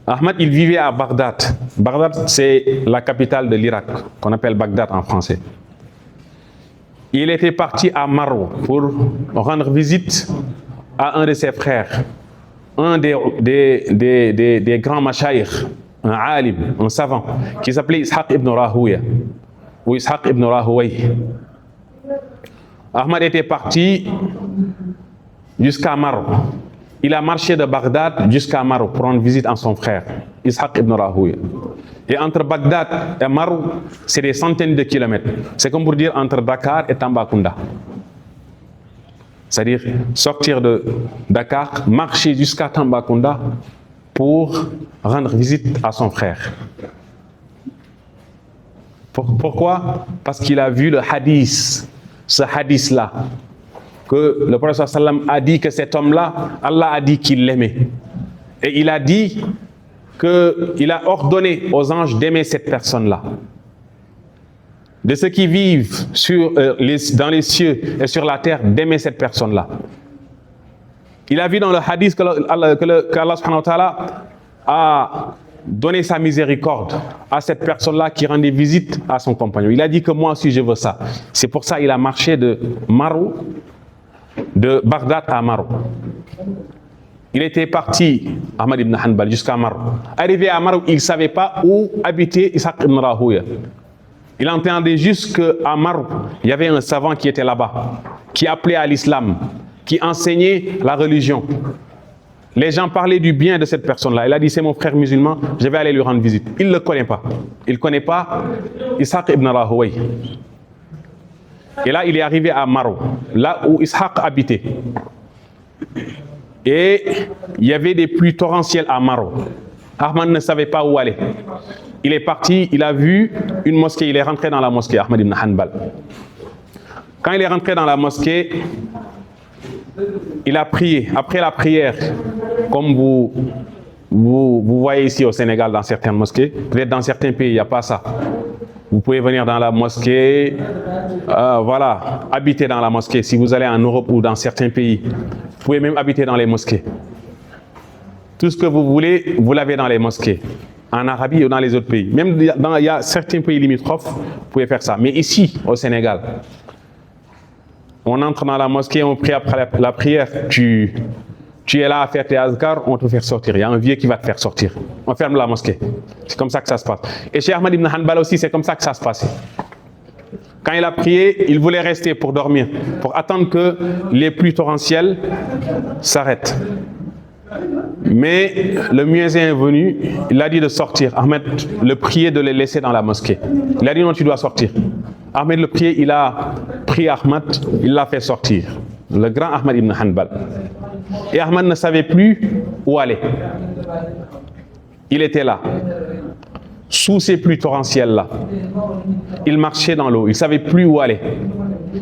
Ahmad, il vivait à Bagdad. Bagdad, c'est la capitale de l'Irak, qu'on appelle Bagdad en français. Il était parti à Marw pour rendre visite à un de ses frères, un des grands mashayikh, un alim, un savant, qui s'appelait Ishaq ibn Rahouya, ou Ishaq ibn Rahouay. Ahmad était parti jusqu'à Marw. il a marché de Bagdad jusqu'à Marou pour rendre visite à son frère, Ishaq ibn Rahouya. Et entre Bagdad et Marou, c'est des centaines de kilomètres. C'est comme pour dire entre Dakar et Tambacounda. C'est-à-dire sortir de Dakar, marcher jusqu'à Tambacounda pour rendre visite à son frère. Pourquoi? Parce qu'il a vu le hadith, ce hadith-là, que le prophète sallam a dit que cet homme-là, Allah a dit qu'il l'aimait. Et il a dit qu'il a ordonné aux anges d'aimer cette personne-là. De ceux qui vivent dans les cieux et sur la terre, d'aimer cette personne-là. Il a vu dans le hadith qu'Allah subhanahu wa ta'ala a donné sa miséricorde à cette personne-là qui rendait visite à son compagnon. Il a dit que moi aussi je veux ça. C'est pour ça qu'il a marché de Bagdad à Marou. Il était parti, Ahmad ibn Hanbal, jusqu'à Marou. Arrivé à Marou, il ne savait pas où habitait Ishaq ibn Rahouya. Il entendait juste qu'à Marou, il y avait un savant qui était là-bas, qui appelait à l'islam, qui enseignait la religion. Les gens parlaient du bien de cette personne-là. Il a dit, c'est mon frère musulman, je vais aller lui rendre visite. Il ne le connaît pas. Il ne connaît pas Ishaq ibn Rahouya. Et là, il est arrivé à Marou, là où Ishaq habitait. Et il y avait des pluies torrentielles à Marou. Ahmad ne savait pas où aller. Il est parti, il a vu une mosquée, il est rentré dans la mosquée, Ahmad ibn Hanbal. Quand il est rentré dans la mosquée, il a prié. Après la prière, comme vous voyez ici au Sénégal dans certaines mosquées, peut-être dans certains pays, il n'y a pas ça. Vous pouvez venir dans la mosquée, habiter dans la mosquée. Si vous allez en Europe ou dans certains pays, vous pouvez même habiter dans les mosquées. Tout ce que vous voulez, vous l'avez dans les mosquées. En Arabie ou dans les autres pays. Même il y a certains pays limitrophes, vous pouvez faire ça. Mais ici, au Sénégal, on entre dans la mosquée, on prie après la prière, tu es là à faire tes azkars, on te fait sortir. Il y a un vieux qui va te faire sortir. On ferme la mosquée. C'est comme ça que ça se passe. Et chez Ahmad ibn Hanbal aussi, c'est comme ça que ça se passait. Quand il a prié, il voulait rester pour dormir, pour attendre que les pluies torrentielles s'arrêtent. Mais le muezzin est venu, il a dit de sortir. Ahmed le priait de les laisser dans la mosquée. Il a dit non, tu dois sortir. Ahmed le priait, il a pris Ahmed, il l'a fait sortir. Le grand Ahmad ibn Hanbal. Et Ahmad ne savait plus où aller. Il était là, sous ces pluies torrentielles-là. Il marchait dans l'eau, il ne savait plus où aller.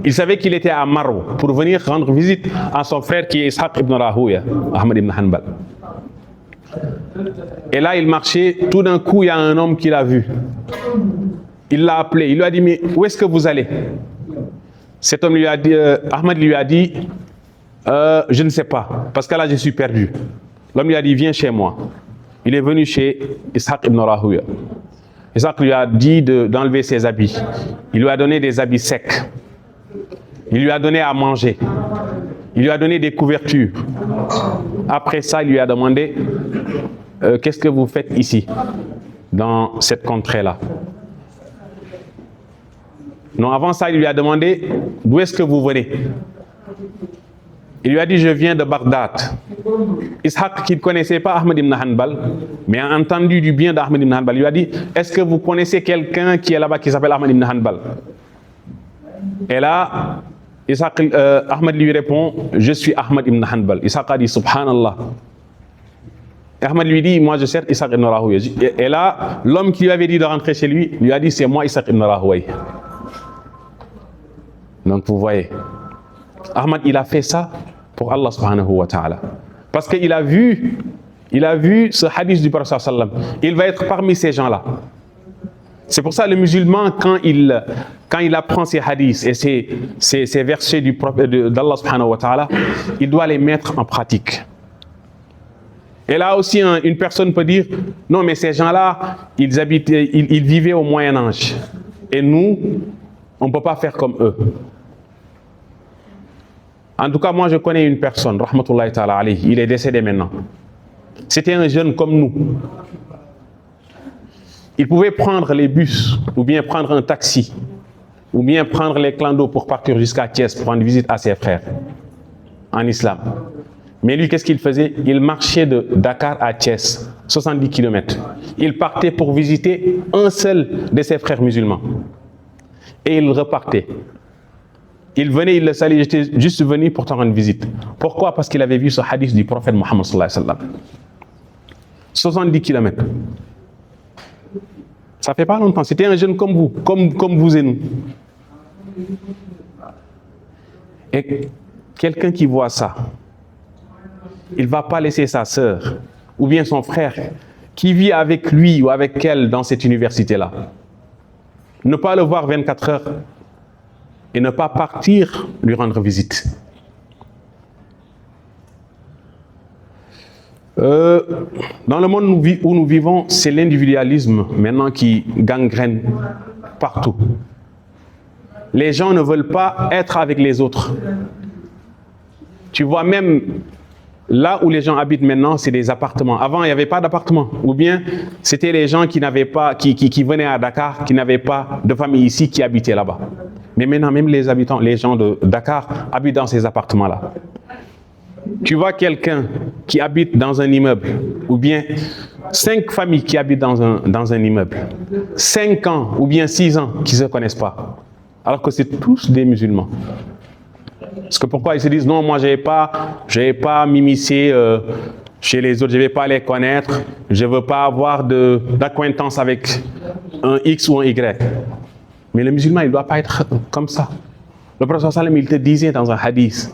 Il savait qu'il était à Marou pour venir rendre visite à son frère qui est Ishaq ibn Rahouya, Ahmad ibn Hanbal. Et là, il marchait, tout d'un coup, il y a un homme qui l'a vu. Il l'a appelé, il lui a dit, mais où est-ce que vous allez? Cet homme lui a dit, Ahmad lui a dit, je ne sais pas, parce que là, je suis perdu. L'homme lui a dit, viens chez moi. Il est venu chez Ishaq ibn Rahouya. Ishaq lui a dit d'enlever ses habits. Il lui a donné des habits secs. Il lui a donné à manger. Il lui a donné des couvertures. Après ça, il lui a demandé, qu'est-ce que vous faites ici, dans cette contrée-là? Non, avant ça, il lui a demandé, d'où est-ce que vous venez? Il lui a dit, je viens de Bagdad. Ishaq, qui ne connaissait pas Ahmad ibn Hanbal, mais a entendu du bien d'Ahmad ibn Hanbal, lui a dit, est-ce que vous connaissez quelqu'un qui est là-bas qui s'appelle Ahmad ibn Hanbal? Et là, Ahmad lui répond, je suis Ahmad ibn Hanbal. Ishaq a dit, subhanallah. Et Ahmad lui dit, moi je sers Ishaq ibn Rahouya. Et là, l'homme qui lui avait dit de rentrer chez lui, lui a dit, c'est moi Ishaq ibn Rahouya. Donc vous voyez, Ahmad, il a fait ça pour Allah subhanahu wa ta'ala. Parce qu'il a vu ce hadith du prophète sallam. Il va être parmi ces gens-là. C'est pour ça le musulman, quand il apprend ces hadiths et ces versets d'Allah subhanahu wa ta'ala, il doit les mettre en pratique. Et là aussi, une personne peut dire, non mais ces gens-là, ils vivaient au Moyen-Âge. Et nous, on ne peut pas faire comme eux. En tout cas, moi je connais une personne, rahmatullahi ta'ala alayhi, il est décédé maintenant. C'était un jeune comme nous. Il pouvait prendre les bus, ou bien prendre un taxi, ou bien prendre les clandos pour partir jusqu'à Thiès pour rendre visite à ses frères en islam. Mais lui, qu'est-ce qu'il faisait? Il marchait de Dakar à Thiès, 70 km. Il partait pour visiter un seul de ses frères musulmans. Et il repartait. Il venait, il le saluait, j'étais juste venu pour te rendre visite. Pourquoi? Parce qu'il avait vu ce hadith du prophète Mohammed sallallahu alayhi wa sallam. 70 km. Ça fait pas longtemps. C'était un jeune comme vous, comme vous et nous. Et quelqu'un qui voit ça, il ne va pas laisser sa sœur ou bien son frère qui vit avec lui ou avec elle dans cette université-là. Ne pas le voir 24 heures et ne pas partir lui rendre visite. Dans le monde où nous vivons, c'est l'individualisme maintenant qui gangrène partout. Les gens ne veulent pas être avec les autres. Tu vois même là où les gens habitent maintenant, c'est des appartements. Avant, il n'y avait pas d'appartements. Ou bien, c'était les gens qui n'avaient pas, qui venaient à Dakar, qui n'avaient pas de famille ici, qui habitaient là-bas. Mais maintenant, même les habitants, les gens de Dakar habitent dans ces appartements-là. Tu vois quelqu'un qui habite dans un immeuble, ou bien 5 familles qui habitent dans un immeuble, 5 ans ou bien 6 ans qui ne se connaissent pas, alors que c'est tous des musulmans. Parce que pourquoi ils se disent non, moi je vais pas m'immiscer chez les autres, je ne vais pas les connaître, je ne veux pas avoir d'acquaintance avec un X ou un Y. Mais le musulman, il ne doit pas être comme ça. Le prophète sallam, il te disait dans un hadith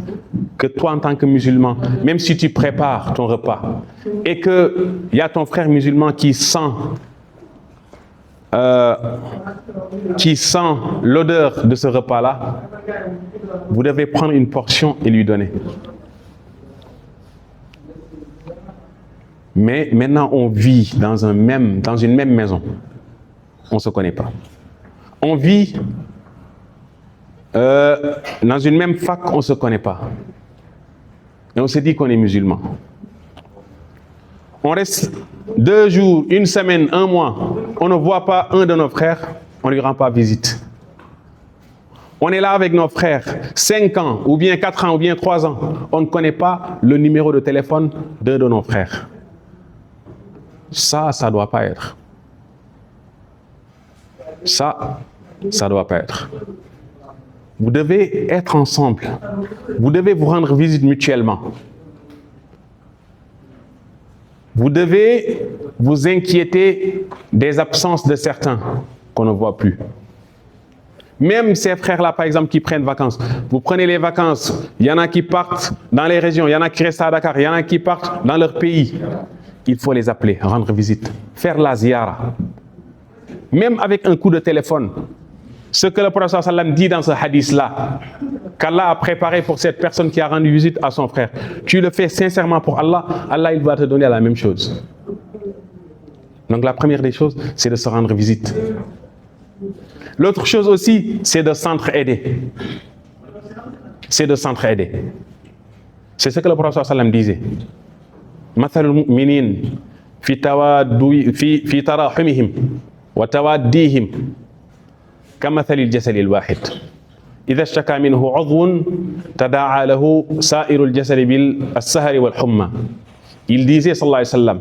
que toi en tant que musulman, même si tu prépares ton repas et qu'il y a ton frère musulman qui sent l'odeur de ce repas-là, vous devez prendre une portion et lui donner. Mais maintenant, on vit dans une même maison. On ne se connaît pas. On vit dans une même fac, on ne se connaît pas. Et on se dit qu'on est musulman. On reste 2 jours, 1 semaine, 1 mois, on ne voit pas un de nos frères, on ne lui rend pas visite. On est là avec nos frères 5 ans, ou bien 4 ans, ou bien 3 ans. On ne connaît pas le numéro de téléphone d'un de nos frères. Ça ne doit pas être. Ça ne doit pas être. Vous devez être ensemble. Vous devez vous rendre visite mutuellement. Vous devez vous inquiéter des absences de certains qu'on ne voit plus. Même ces frères-là, par exemple, qui prennent vacances. Vous prenez les vacances, il y en a qui partent dans les régions, il y en a qui restent à Dakar, il y en a qui partent dans leur pays. Il faut les appeler, rendre visite, faire la ziyara. Même avec un coup de téléphone. Ce que le prophète sallam dit dans ce hadith-là, qu'Allah a préparé pour cette personne qui a rendu visite à son frère. Tu le fais sincèrement pour Allah, Allah il va te donner la même chose. Donc la première des choses, c'est de se rendre visite. L'autre chose aussi, c'est de s'entraider. C'est de s'entraider. C'est ce que le prophète sallam disait. Mathalul mu'minin fi tarahumihim wa tawaddihim كمثل الجسد الواحد إذا اشتكى منه عضو تداعى له سائر الجسد بالسهر والحمى. Il disait sallallahu alayhi wa sallam,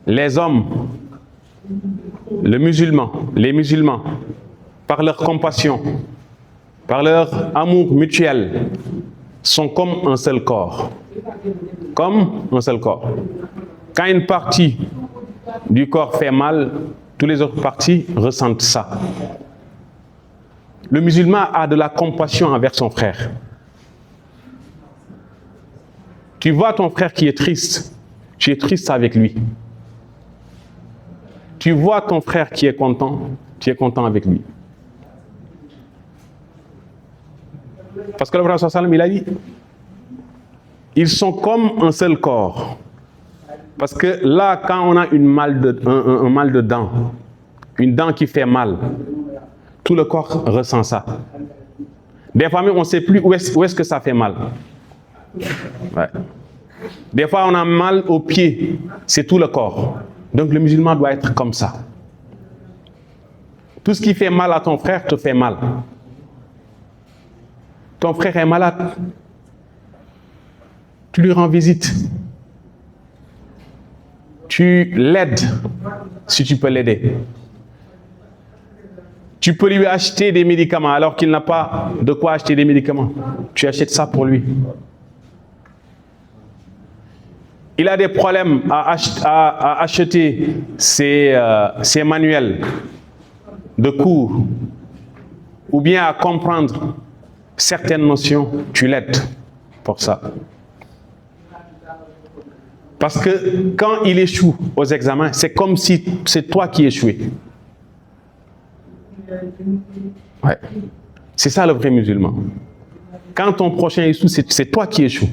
les hommes, les musulmans, par leur compassion, par leur amour mutuel, sont comme un seul corps. Comme un seul corps. Quand une partie du corps fait mal, toutes les autres parties ressentent ça. Le musulman a de la compassion envers son frère. Tu vois ton frère qui est triste, tu es triste avec lui. Tu vois ton frère qui est content, tu es content avec lui. Parce que le prophète sallam, il a dit, ils sont comme un seul corps. Parce que là, quand on a un mal de dent, une dent qui fait mal, tout le corps ressent ça. Des fois même, on ne sait plus où est-ce que ça fait mal. Ouais. Des fois, on a mal au pied, c'est tout le corps. Donc le musulman doit être comme ça. Tout ce qui fait mal à ton frère te fait mal. Ton frère est malade. Tu lui rends visite. Tu l'aides si tu peux l'aider. Tu peux lui acheter des médicaments alors qu'il n'a pas de quoi acheter des médicaments. Tu achètes ça pour lui. Il a des problèmes à acheter ses manuels de cours ou bien à comprendre certaines notions. Tu l'aides pour ça. Parce que quand il échoue aux examens, c'est comme si c'est toi qui échouais. Ouais. C'est ça le vrai musulman. Quand ton prochain échoue, c'est toi qui échoues.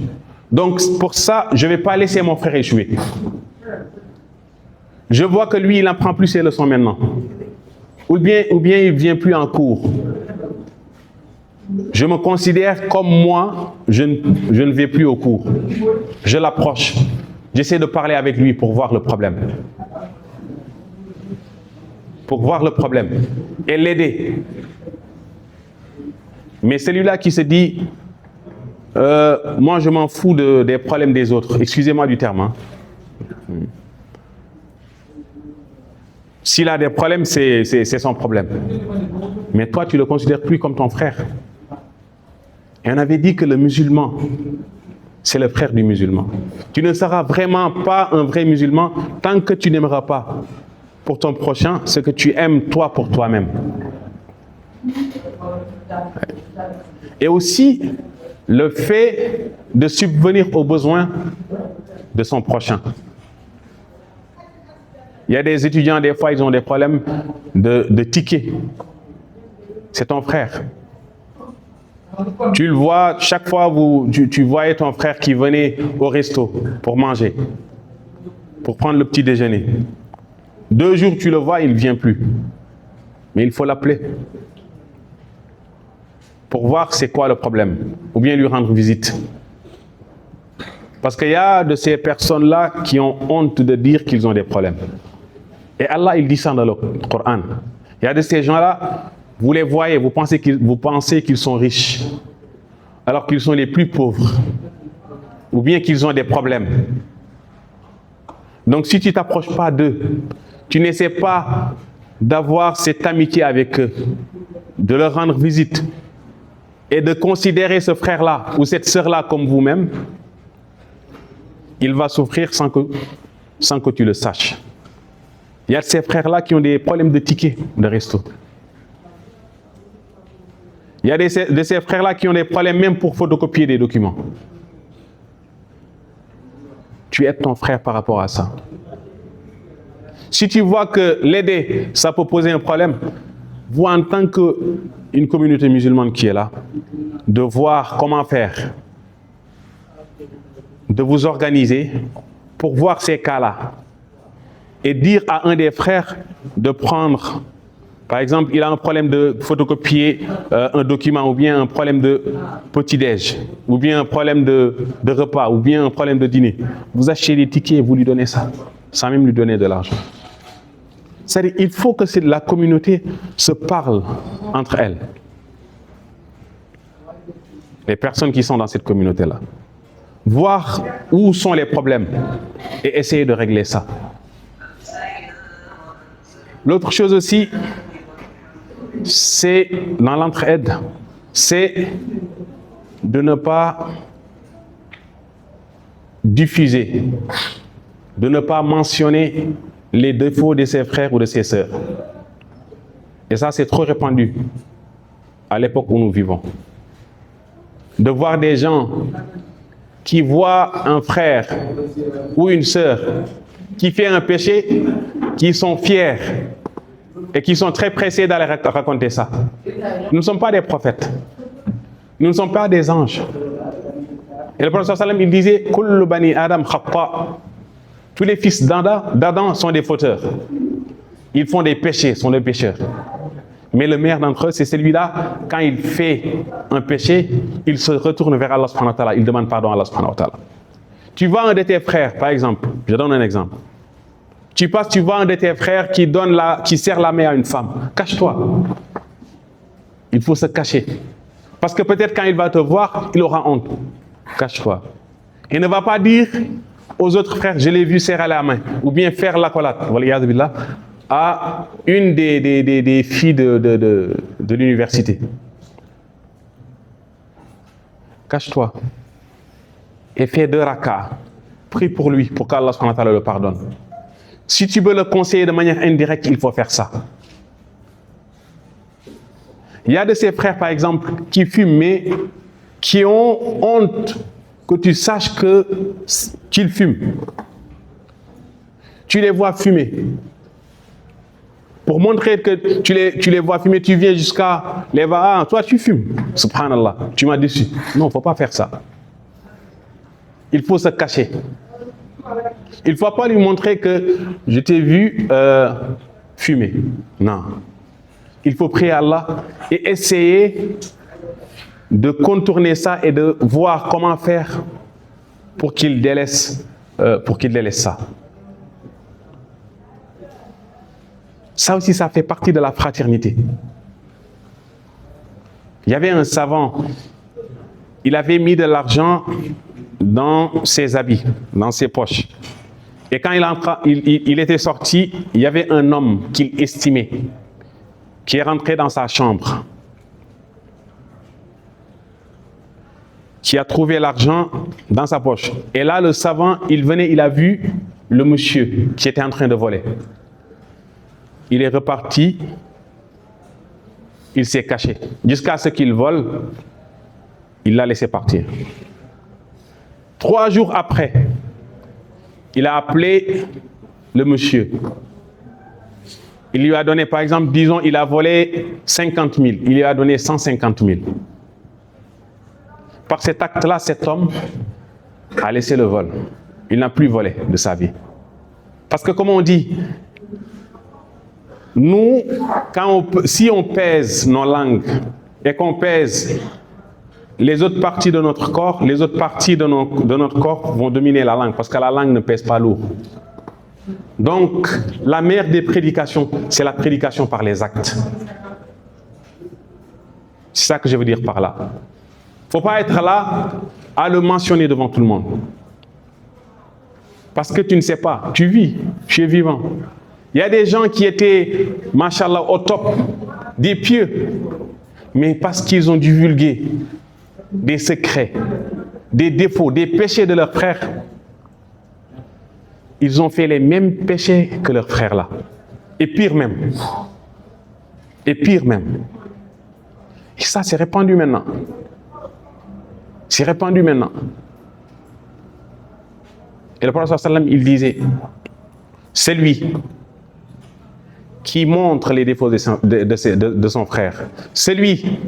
Donc pour ça, je ne vais pas laisser mon frère échouer. Je vois que lui, il n'en prend plus ses leçons maintenant. Ou bien il ne vient plus en cours. Je me considère comme moi, je ne vais plus au cours. Je l'approche. J'essaie de parler avec lui pour voir le problème. Pour voir le problème et l'aider. Mais celui-là qui se dit, moi je m'en fous des problèmes des autres, excusez-moi du terme. Hein. S'il a des problèmes, c'est son problème. Mais toi, tu ne le considères plus comme ton frère. Et on avait dit que le musulman, c'est le frère du musulman. Tu ne seras vraiment pas un vrai musulman tant que tu n'aimeras pas pour ton prochain ce que tu aimes toi pour toi-même. Et aussi le fait de subvenir aux besoins de son prochain. Il y a des étudiants, des fois, ils ont des problèmes de tickets. C'est ton frère. Tu le vois, chaque fois, tu voyais ton frère qui venait au resto pour manger, pour prendre le petit déjeuner. 2 jours, tu le vois, il ne vient plus. Mais il faut l'appeler pour voir c'est quoi le problème, ou bien lui rendre visite. Parce qu'il y a de ces personnes-là qui ont honte de dire qu'ils ont des problèmes. Et Allah, il dit ça dans le Coran. Il y a de ces gens-là, vous les voyez, vous pensez qu'ils sont riches, alors qu'ils sont les plus pauvres, ou bien qu'ils ont des problèmes. Donc si tu ne t'approches pas d'eux, tu n'essaies pas d'avoir cette amitié avec eux, de leur rendre visite, et de considérer ce frère-là ou cette sœur-là comme vous-même, il va souffrir sans que tu le saches. Il y a de ces frères-là qui ont des problèmes de tickets de resto. Il y a de ces frères-là qui ont des problèmes même pour photocopier des documents. Tu aides ton frère par rapport à ça. Si tu vois que l'aider, ça peut poser un problème, vous en tant qu'une communauté musulmane qui est là, de voir comment faire, de vous organiser pour voir ces cas-là et dire à un des frères de prendre, par exemple, il a un problème de photocopier un document, ou bien un problème de petit-déj, ou bien un problème de repas, ou bien un problème de dîner. Vous achetez des tickets et vous lui donnez ça, sans même lui donner de l'argent. C'est-à-dire, il faut que la communauté se parle entre elles. Les personnes qui sont dans cette communauté-là. Voir où sont les problèmes et essayer de régler ça. L'autre chose aussi, c'est dans l'entraide, c'est de ne pas diffuser, de ne pas mentionner les défauts de ses frères ou de ses sœurs. Et ça, c'est trop répandu à l'époque où nous vivons. De voir des gens qui voient un frère ou une sœur qui fait un péché, qui sont fiers et qui sont très pressés d'aller raconter ça. Nous ne sommes pas des prophètes. Nous ne sommes pas des anges. Et le prophète sallam, il disait « Kullu bani Adam khata ». Tous les fils d'Adam sont des fauteurs. Ils font des péchés, sont des pécheurs. Mais le meilleur d'entre eux, c'est celui-là, quand il fait un péché, il se retourne vers Allah subhanahu wa ta'ala, il demande pardon à Allah subhanahu wa ta'ala. Tu vois un de tes frères, par exemple, je donne un exemple. Tu vois un de tes frères qui serre la main à une femme. Cache-toi. Il faut se cacher. Parce que peut-être quand il va te voir, il aura honte. Cache-toi. Et ne va pas dire aux autres frères, je l'ai vu serrer la main, ou bien faire l'accolade, à une des filles de l'université. Cache-toi et fais 2 rakas. Prie pour lui, pour qu'Allah subhanahu wa ta'ala le pardonne. Si tu veux le conseiller de manière indirecte, il faut faire ça. Il y a de ces frères, par exemple, qui fument, mais qui ont honte que tu saches qu'ils fument. Tu les vois fumer. Pour montrer que tu les vois fumer, tu viens jusqu'à les voir. Ah, toi, tu fumes. Subhanallah, tu m'as déçu. Non, il ne faut pas faire ça. Il faut se cacher. Il ne faut pas lui montrer que je t'ai vu fumer. Non. Il faut prier à Allah et essayer de contourner ça et de voir comment faire pour qu'il délaisse ça. Ça aussi, ça fait partie de la fraternité. Il y avait un savant, il avait mis de l'argent dans ses habits, dans ses poches. Et quand il était sorti, il y avait un homme qu'il estimait, qui est rentré dans sa chambre, qui a trouvé l'argent dans sa poche. Et là, le savant, il a vu le monsieur qui était en train de voler. Il est reparti, il s'est caché. Jusqu'à ce qu'il vole, il l'a laissé partir. 3 jours après, il a appelé le monsieur. Il lui a donné, par exemple, disons, il a volé 50 000. Il lui a donné 150 000. Par cet acte-là, cet homme a laissé le vol. Il n'a plus volé de sa vie. Parce que, comme on dit, nous, si on pèse nos langues et qu'on pèse les autres parties de notre corps, les autres parties de notre corps vont dominer la langue, parce que la langue ne pèse pas lourd. Donc, la meilleure des prédications, c'est la prédication par les actes. C'est ça que je veux dire par là. Il ne faut pas être là à le mentionner devant tout le monde. Parce que tu ne sais pas, tu vis, tu es vivant. Il y a des gens qui étaient, machallah, au top, des pieux, mais parce qu'ils ont divulgué des secrets, des défauts, des péchés de leurs frères, ils ont fait les mêmes péchés que leurs frères là. Et pire même. Et pire même. Et ça, c'est répandu maintenant. C'est répandu maintenant. Et le prophète sallam, il disait, celui qui montre les défauts de son frère, celui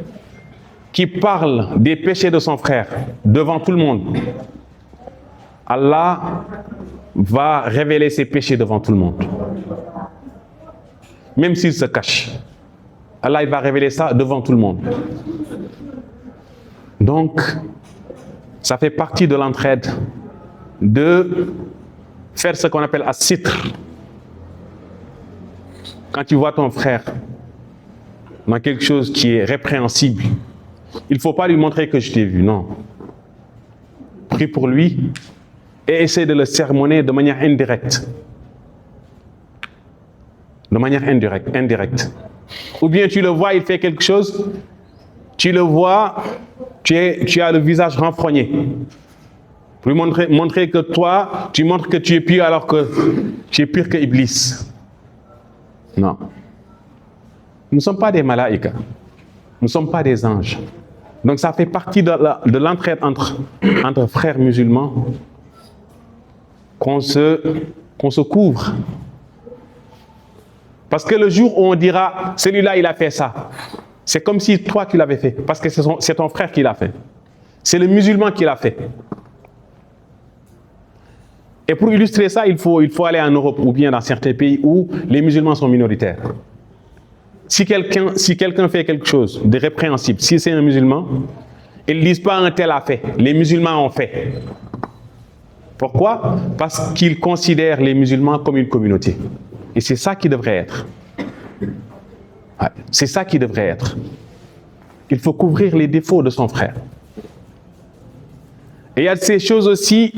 qui parle des péchés de son frère devant tout le monde, Allah va révéler ses péchés devant tout le monde. Même s'il se cache. Allah il va révéler ça devant tout le monde. Donc, ça fait partie de l'entraide de faire ce qu'on appelle as-sitr. Quand tu vois ton frère dans quelque chose qui est répréhensible, il ne faut pas lui montrer que je t'ai vu, non. Prie pour lui et essaie de le sermonner de manière indirecte. De manière indirecte. Ou bien tu le vois, il fait quelque chose, tu le vois, tu as le visage renfrogné. Pour lui montrer que toi, tu montres que tu es pire alors que tu es pire que Iblis. Non. Nous ne sommes pas des malaïkas. Nous ne sommes pas des anges. Donc ça fait partie de l'entraide entre frères musulmans qu'on se couvre. Parce que le jour où on dira, celui-là il a fait ça, c'est comme si toi tu l'avais fait, parce que c'est ton frère qui l'a fait. C'est le musulman qui l'a fait. Et pour illustrer ça, il faut aller en Europe ou bien dans certains pays où les musulmans sont minoritaires. Si quelqu'un fait quelque chose de répréhensible, si c'est un musulman, ils ne disent pas un tel a fait, les musulmans ont fait. Pourquoi? Parce qu'ils considèrent les musulmans comme une communauté. Et c'est ça qui devrait être. C'est ça qui devrait être. Il faut couvrir les défauts de son frère. Et il y a ces choses aussi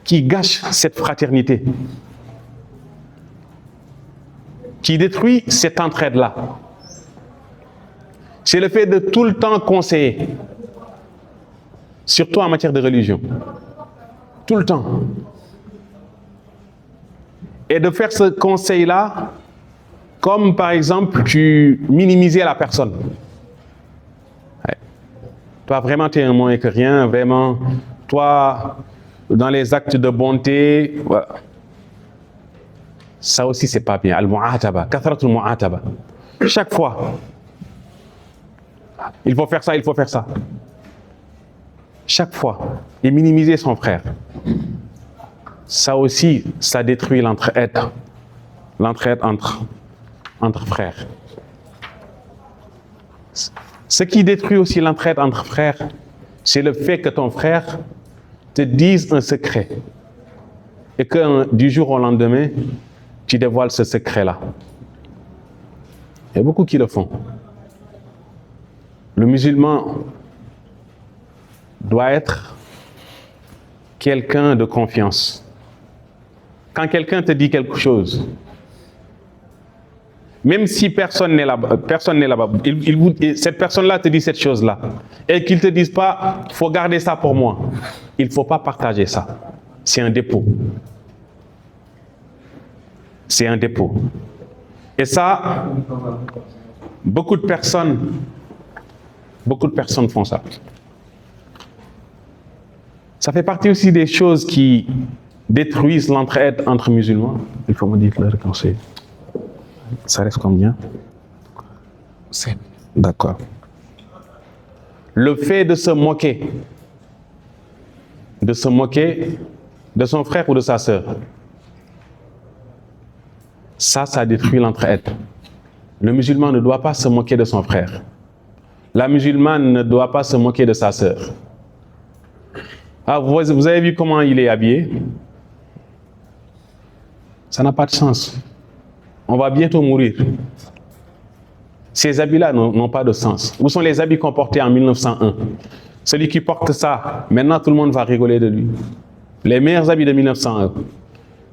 qui gâchent cette fraternité, qui détruit cette entraide-là. C'est le fait de tout le temps conseiller, surtout en matière de religion. Tout le temps. Et de faire ce conseil-là, comme par exemple, tu minimisais la personne. Ouais. Toi, vraiment, tu es un moins que rien. Vraiment, toi, dans les actes de bonté, voilà. Ça aussi, c'est pas bien. Al-mu'ataba, kathratul mu'ataba. Chaque fois, il faut faire ça, il faut faire ça. Chaque fois. Et minimiser son frère. Ça aussi, ça détruit l'entraide. L'entraide entre frères. Ce qui détruit aussi l'entraide entre frères, c'est le fait que ton frère te dise un secret. Et que du jour au lendemain, tu dévoiles ce secret-là. Il y a beaucoup qui le font. Le musulman doit être quelqu'un de confiance. Quand quelqu'un te dit quelque chose, même si personne n'est là-bas, cette personne-là te dit cette chose-là, et qu'il ne te dise pas, il faut garder ça pour moi. Il ne faut pas partager ça. C'est un dépôt. C'est un dépôt. Et ça, beaucoup de personnes font ça. Ça fait partie aussi des choses qui détruisent l'entraide entre musulmans. Il faut me dire le conseil. Ça reste combien? 7. D'accord. Le fait de se moquer de son frère ou de sa sœur, ça détruit l'entraide. Le musulman ne doit pas se moquer de son frère. La musulmane ne doit pas se moquer de sa sœur. Ah, vous avez vu comment il est habillé? Ça n'a pas de sens. On va bientôt mourir. Ces habits-là n'ont pas de sens. Où sont les habits qu'on portait en 1901? Celui qui porte ça, maintenant tout le monde va rigoler de lui. Les meilleurs habits de 1901.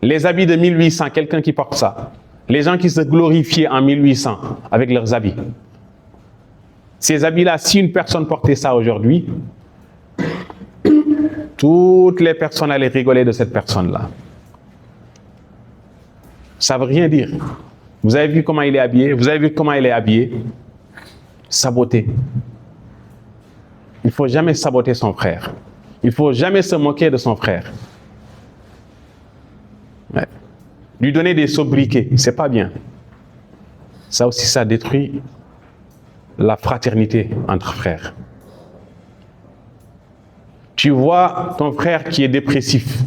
Les habits de 1800, quelqu'un qui porte ça. Les gens qui se glorifiaient en 1800 avec leurs habits. Ces habits-là, si une personne portait ça aujourd'hui, toutes les personnes allaient rigoler de cette personne-là. Ça ne veut rien dire. Vous avez vu comment il est habillé? Vous avez vu comment il est habillé? Saboter. Il ne faut jamais saboter son frère. Il ne faut jamais se moquer de son frère. Ouais. Lui donner des sobriquets, c'est pas bien. Ça aussi, ça détruit la fraternité entre frères. Tu vois ton frère qui est dépressif,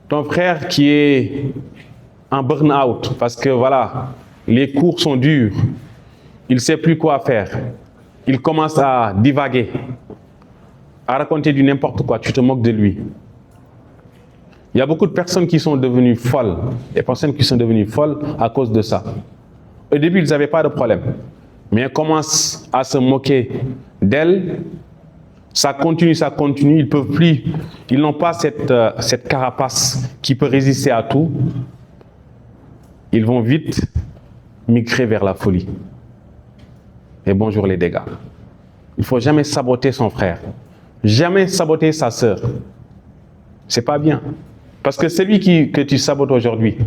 ton frère qui est en burn-out parce que voilà, les cours sont durs, il ne sait plus quoi faire, il commence à divaguer, à raconter du n'importe quoi, tu te moques de lui. Il y a beaucoup de personnes qui sont devenues folles, des personnes qui sont devenues folles à cause de ça. Au début, ils n'avaient pas de problème, mais elles commencent à se moquer d'elles. Ça continue, ils peuvent plus, ils n'ont pas cette carapace qui peut résister à tout. Ils vont vite migrer vers la folie. Et bonjour les dégâts. Il ne faut jamais saboter son frère, jamais saboter sa sœur. C'est pas bien. Parce que celui que tu sabotes aujourd'hui,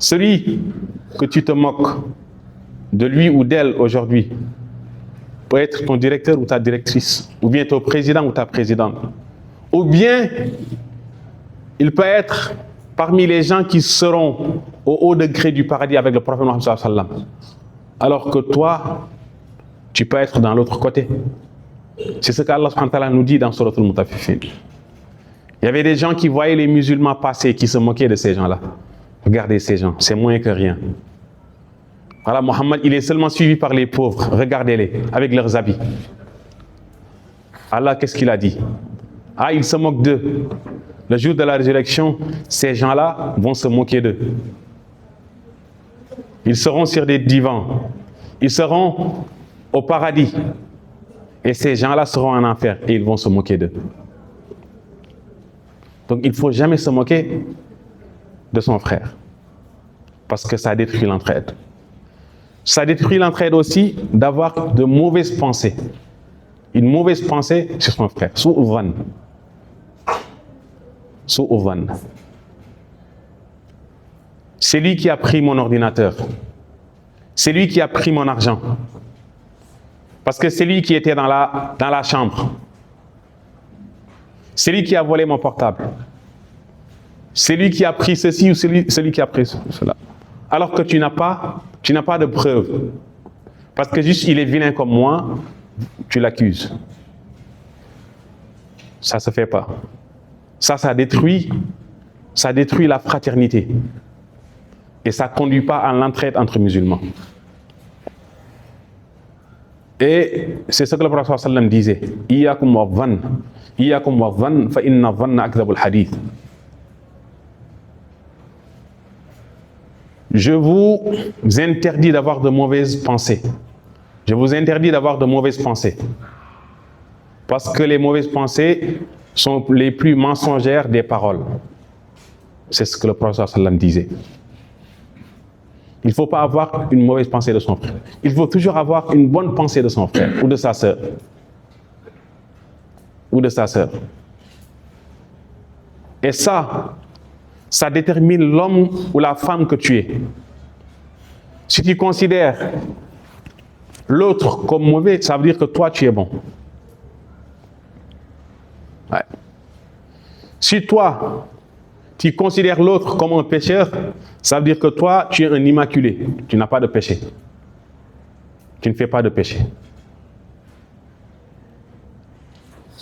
celui que tu te moques de lui ou d'elle aujourd'hui, peut être ton directeur ou ta directrice, ou bien ton président ou ta présidente. Ou bien, il peut être parmi les gens qui seront au haut degré du paradis avec le prophète Mohammed sallallahu alayhi wa sallam. Alors que toi, tu peux être dans l'autre côté. C'est ce qu'Allah subhanahu wa ta'ala nous dit dans Surat al-Mutaffifin. Il y avait des gens qui voyaient les musulmans passer, qui se moquaient de ces gens-là. Regardez ces gens, c'est moins que rien. Voilà, Mohammed, il est seulement suivi par les pauvres. Regardez-les, avec leurs habits. Allah, qu'est-ce qu'il a dit? Ah, il se moque d'eux. Le jour de la résurrection, ces gens-là vont se moquer d'eux. Ils seront sur des divans. Ils seront au paradis. Et ces gens-là seront en enfer et ils vont se moquer d'eux. Donc il ne faut jamais se moquer de son frère. Parce que ça détruit l'entraide. Ça détruit l'entraide aussi d'avoir de mauvaises pensées. Une mauvaise pensée sur son frère. Su'uvan. Su'uvan. C'est lui qui a pris mon ordinateur. C'est lui qui a pris mon argent. Parce que c'est lui qui était dans la chambre. C'est lui qui a volé mon portable. C'est lui qui a pris ceci ou celui qui a pris cela. Alors que tu n'as pas de preuves. Parce que juste il est vilain comme moi, tu l'accuses. Ça ne se fait pas. Ça détruit la fraternité. Et ça ne conduit pas à l'entraide entre musulmans. Et c'est ce que le prophète sallam disait. Iyyakum wa dhann fa inna dhanna akdhabul hadith. Je vous interdis d'avoir de mauvaises pensées. Je vous interdis d'avoir de mauvaises pensées. Parce que les mauvaises pensées sont les plus mensongères des paroles. C'est ce que le prophète sallam disait. Il ne faut pas avoir une mauvaise pensée de son frère. Il faut toujours avoir une bonne pensée de son frère ou de sa sœur. Ou de sa sœur. Et ça détermine l'homme ou la femme que tu es. Si tu considères l'autre comme mauvais, ça veut dire que toi, tu es bon. Ouais. Si toi, tu considères l'autre comme un pécheur, ça veut dire que toi, tu es un immaculé. Tu n'as pas de péché. Tu ne fais pas de péché.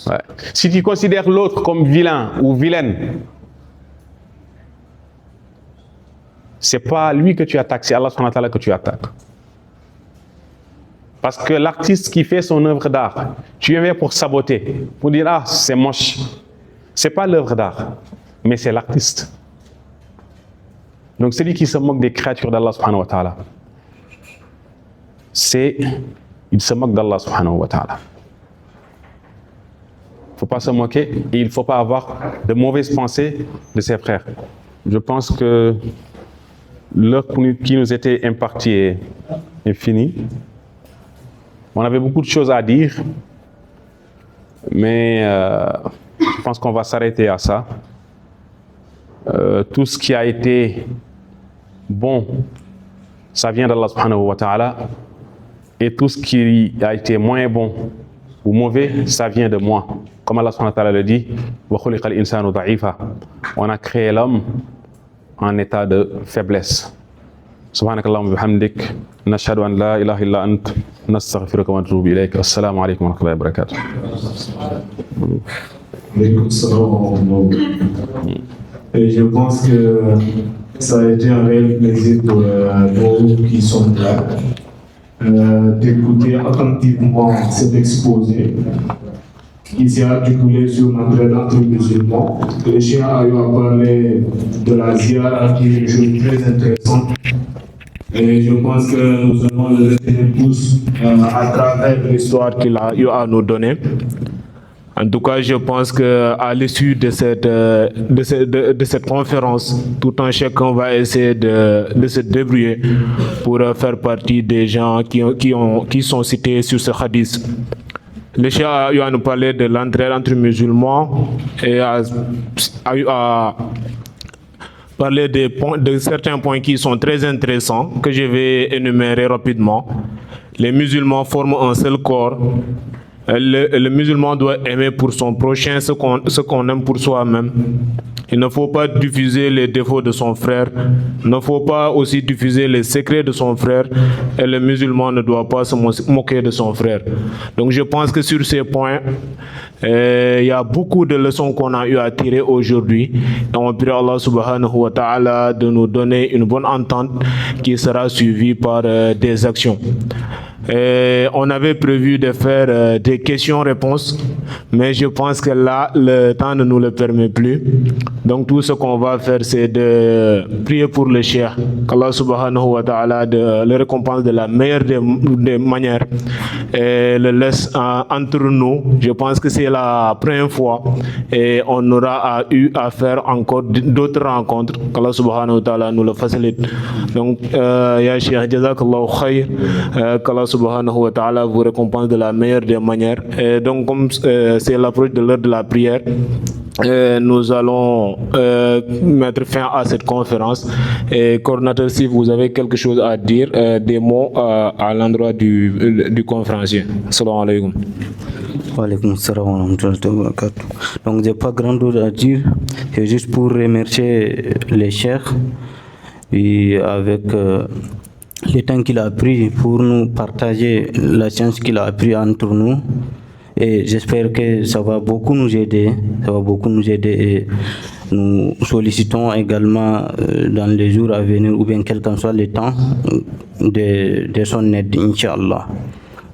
Ouais. Si tu considères l'autre comme vilain ou vilaine, c'est pas lui que tu attaques, c'est Allah subhanahu wa ta'ala que tu attaques. Parce que l'artiste qui fait son œuvre d'art, tu viens pour saboter, pour dire ah c'est moche. C'est pas l'œuvre d'art, mais c'est l'artiste. Donc celui qui se moque des créatures d'Allah subhanahu wa ta'ala, il se moque d'Allah subhanahu wa ta'ala. Il ne faut pas se moquer et il ne faut pas avoir de mauvaises pensées de ses frères. Je pense que l'heure qui nous était impartie est finie. On avait beaucoup de choses à dire, mais je pense qu'on va s'arrêter à ça. Tout ce qui a été bon, ça vient d'Allah subhanahu wa ta'ala, et tout ce qui a été moins bon ou mauvais, ça vient de moi. Comme Allah subhanahu wa ta'ala le dit, wa khuliqal insanu da'ifa. On a créé l'homme en état de faiblesse. Subhanakallahumma bihamdik, nashhadu an la ilaha illa ant, nastaghfiruka wa natubu ilayk. Assalamu alaykum wa rahmatullahi wa barakatuh. Et je pense que ça a été un réel plaisir pour nous qui sommes là d'écouter attentivement cet exposé qui s'est articulé sur l'entraide entre musulmans. Le chien a eu à parler de la ziyara qui est une chose très intéressante. Et je pense que nous allons le retenir tous à travers l'histoire qu'il a eu à nous donner. En tout cas, je pense qu'à l'issue de cette conférence, tout un chacun va essayer de se débrouiller pour faire partie des gens qui sont cités sur ce hadith. Le cheikh a eu à nous parler de l'entraide entre musulmans et a eu à parler de certains points qui sont très intéressants, que je vais énumérer rapidement. Les musulmans forment un seul corps. Le musulman doit aimer pour son prochain ce qu'on aime pour soi-même. Il ne faut pas diffuser les défauts de son frère. Il ne faut pas aussi diffuser les secrets de son frère. Et le musulman ne doit pas se moquer de son frère. Donc je pense que sur ces points, il y a beaucoup de leçons qu'on a eu à tirer aujourd'hui. Et on prie Allah subhanahu wa ta'ala de nous donner une bonne entente qui sera suivie par des actions. On avait prévu de faire des questions-réponses, mais je pense que là, le temps ne nous le permet plus. Donc tout ce qu'on va faire, c'est de prier pour le cheikh, qu'Allah subhanahu wa ta'ala le récompense de la meilleure des manières et le laisse entre nous. Je pense que c'est la première fois et on aura eu à faire encore d'autres rencontres, qu'Allah subhanahu wa ta'ala nous le facilite. Donc, ya cheikh, jazakallahu khayr, qu'Allah subhanahu wa ta'ala vous récompense de la meilleure des manières. Et donc, comme c'est l'approche de l'heure de la prière, nous allons mettre fin à cette conférence. Et coordinateur, si vous avez quelque chose à dire, des mots à l'endroit du conférencier. Assalamu alaikum. Wa alaikum salam wa rahmatullahi wa barakatuh. Donc, j'ai pas grand chose à dire, c'est juste pour remercier les cheikhs et avec le temps qu'il a pris pour nous partager la science qu'il a appris entre nous. Et j'espère que ça va beaucoup nous aider. Et nous sollicitons également dans les jours à venir, ou bien quel qu'en soit le temps, de son aide, Inch'Allah.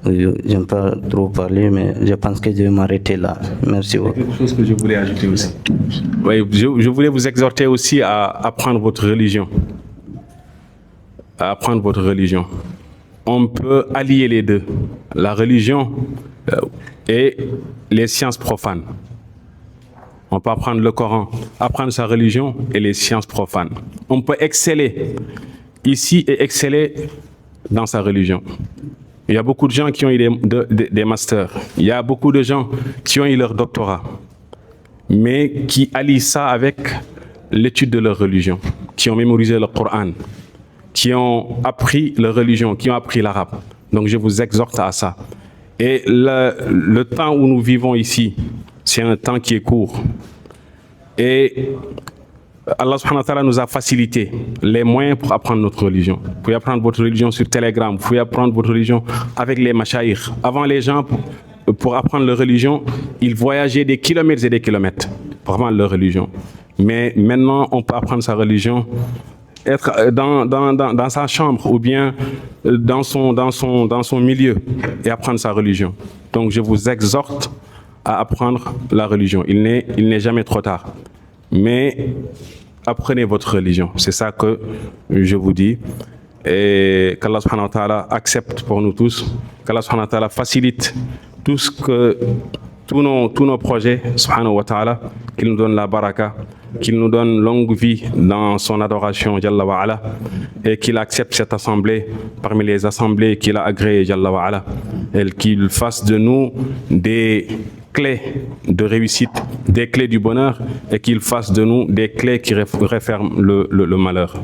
J'aime pas trop parler, mais je pense que je vais m'arrêter là. Merci beaucoup. Quelque chose que je voulais ajouter aussi. Oui, je voulais vous exhorter aussi à apprendre votre religion. À apprendre votre religion. On peut allier les deux. La religion et les sciences profanes. On peut apprendre le Coran, apprendre sa religion et les sciences profanes. On peut exceller ici et exceller dans sa religion. Il y a beaucoup de gens qui ont eu des masters. Il y a beaucoup de gens qui ont eu leur doctorat, mais qui allient ça avec l'étude de leur religion, qui ont mémorisé le Coran, qui ont appris leur religion, qui ont appris l'arabe. Donc je vous exhorte à ça. Et le temps où nous vivons ici, c'est un temps qui est court. Et Allah subhanahu wa ta'ala nous a facilité les moyens pour apprendre notre religion. Vous pouvez apprendre votre religion sur Telegram, vous pouvez apprendre votre religion avec les mashayikh. Avant, les gens, pour apprendre leur religion, ils voyageaient des kilomètres et des kilomètres pour apprendre leur religion. Mais maintenant, on peut apprendre sa religion, être dans sa chambre ou bien dans son milieu et apprendre sa religion. Donc je vous exhorte à apprendre la religion. Il n'est jamais trop tard. Mais apprenez votre religion. C'est ça que je vous dis. Et qu'Allah subhanahu wa ta'ala accepte pour nous tous. Qu'Allah subhanahu wa ta'ala facilite tous nos projets, subhanahu wa ta'ala. Qu'il nous donne la baraka. Qu'il nous donne longue vie dans son adoration, Jalla wa ala, et qu'il accepte cette assemblée parmi les assemblées qu'il a agréées, Jalla wa ala, et qu'il fasse de nous des clés de réussite, des clés du bonheur, et qu'il fasse de nous des clés qui referment le malheur.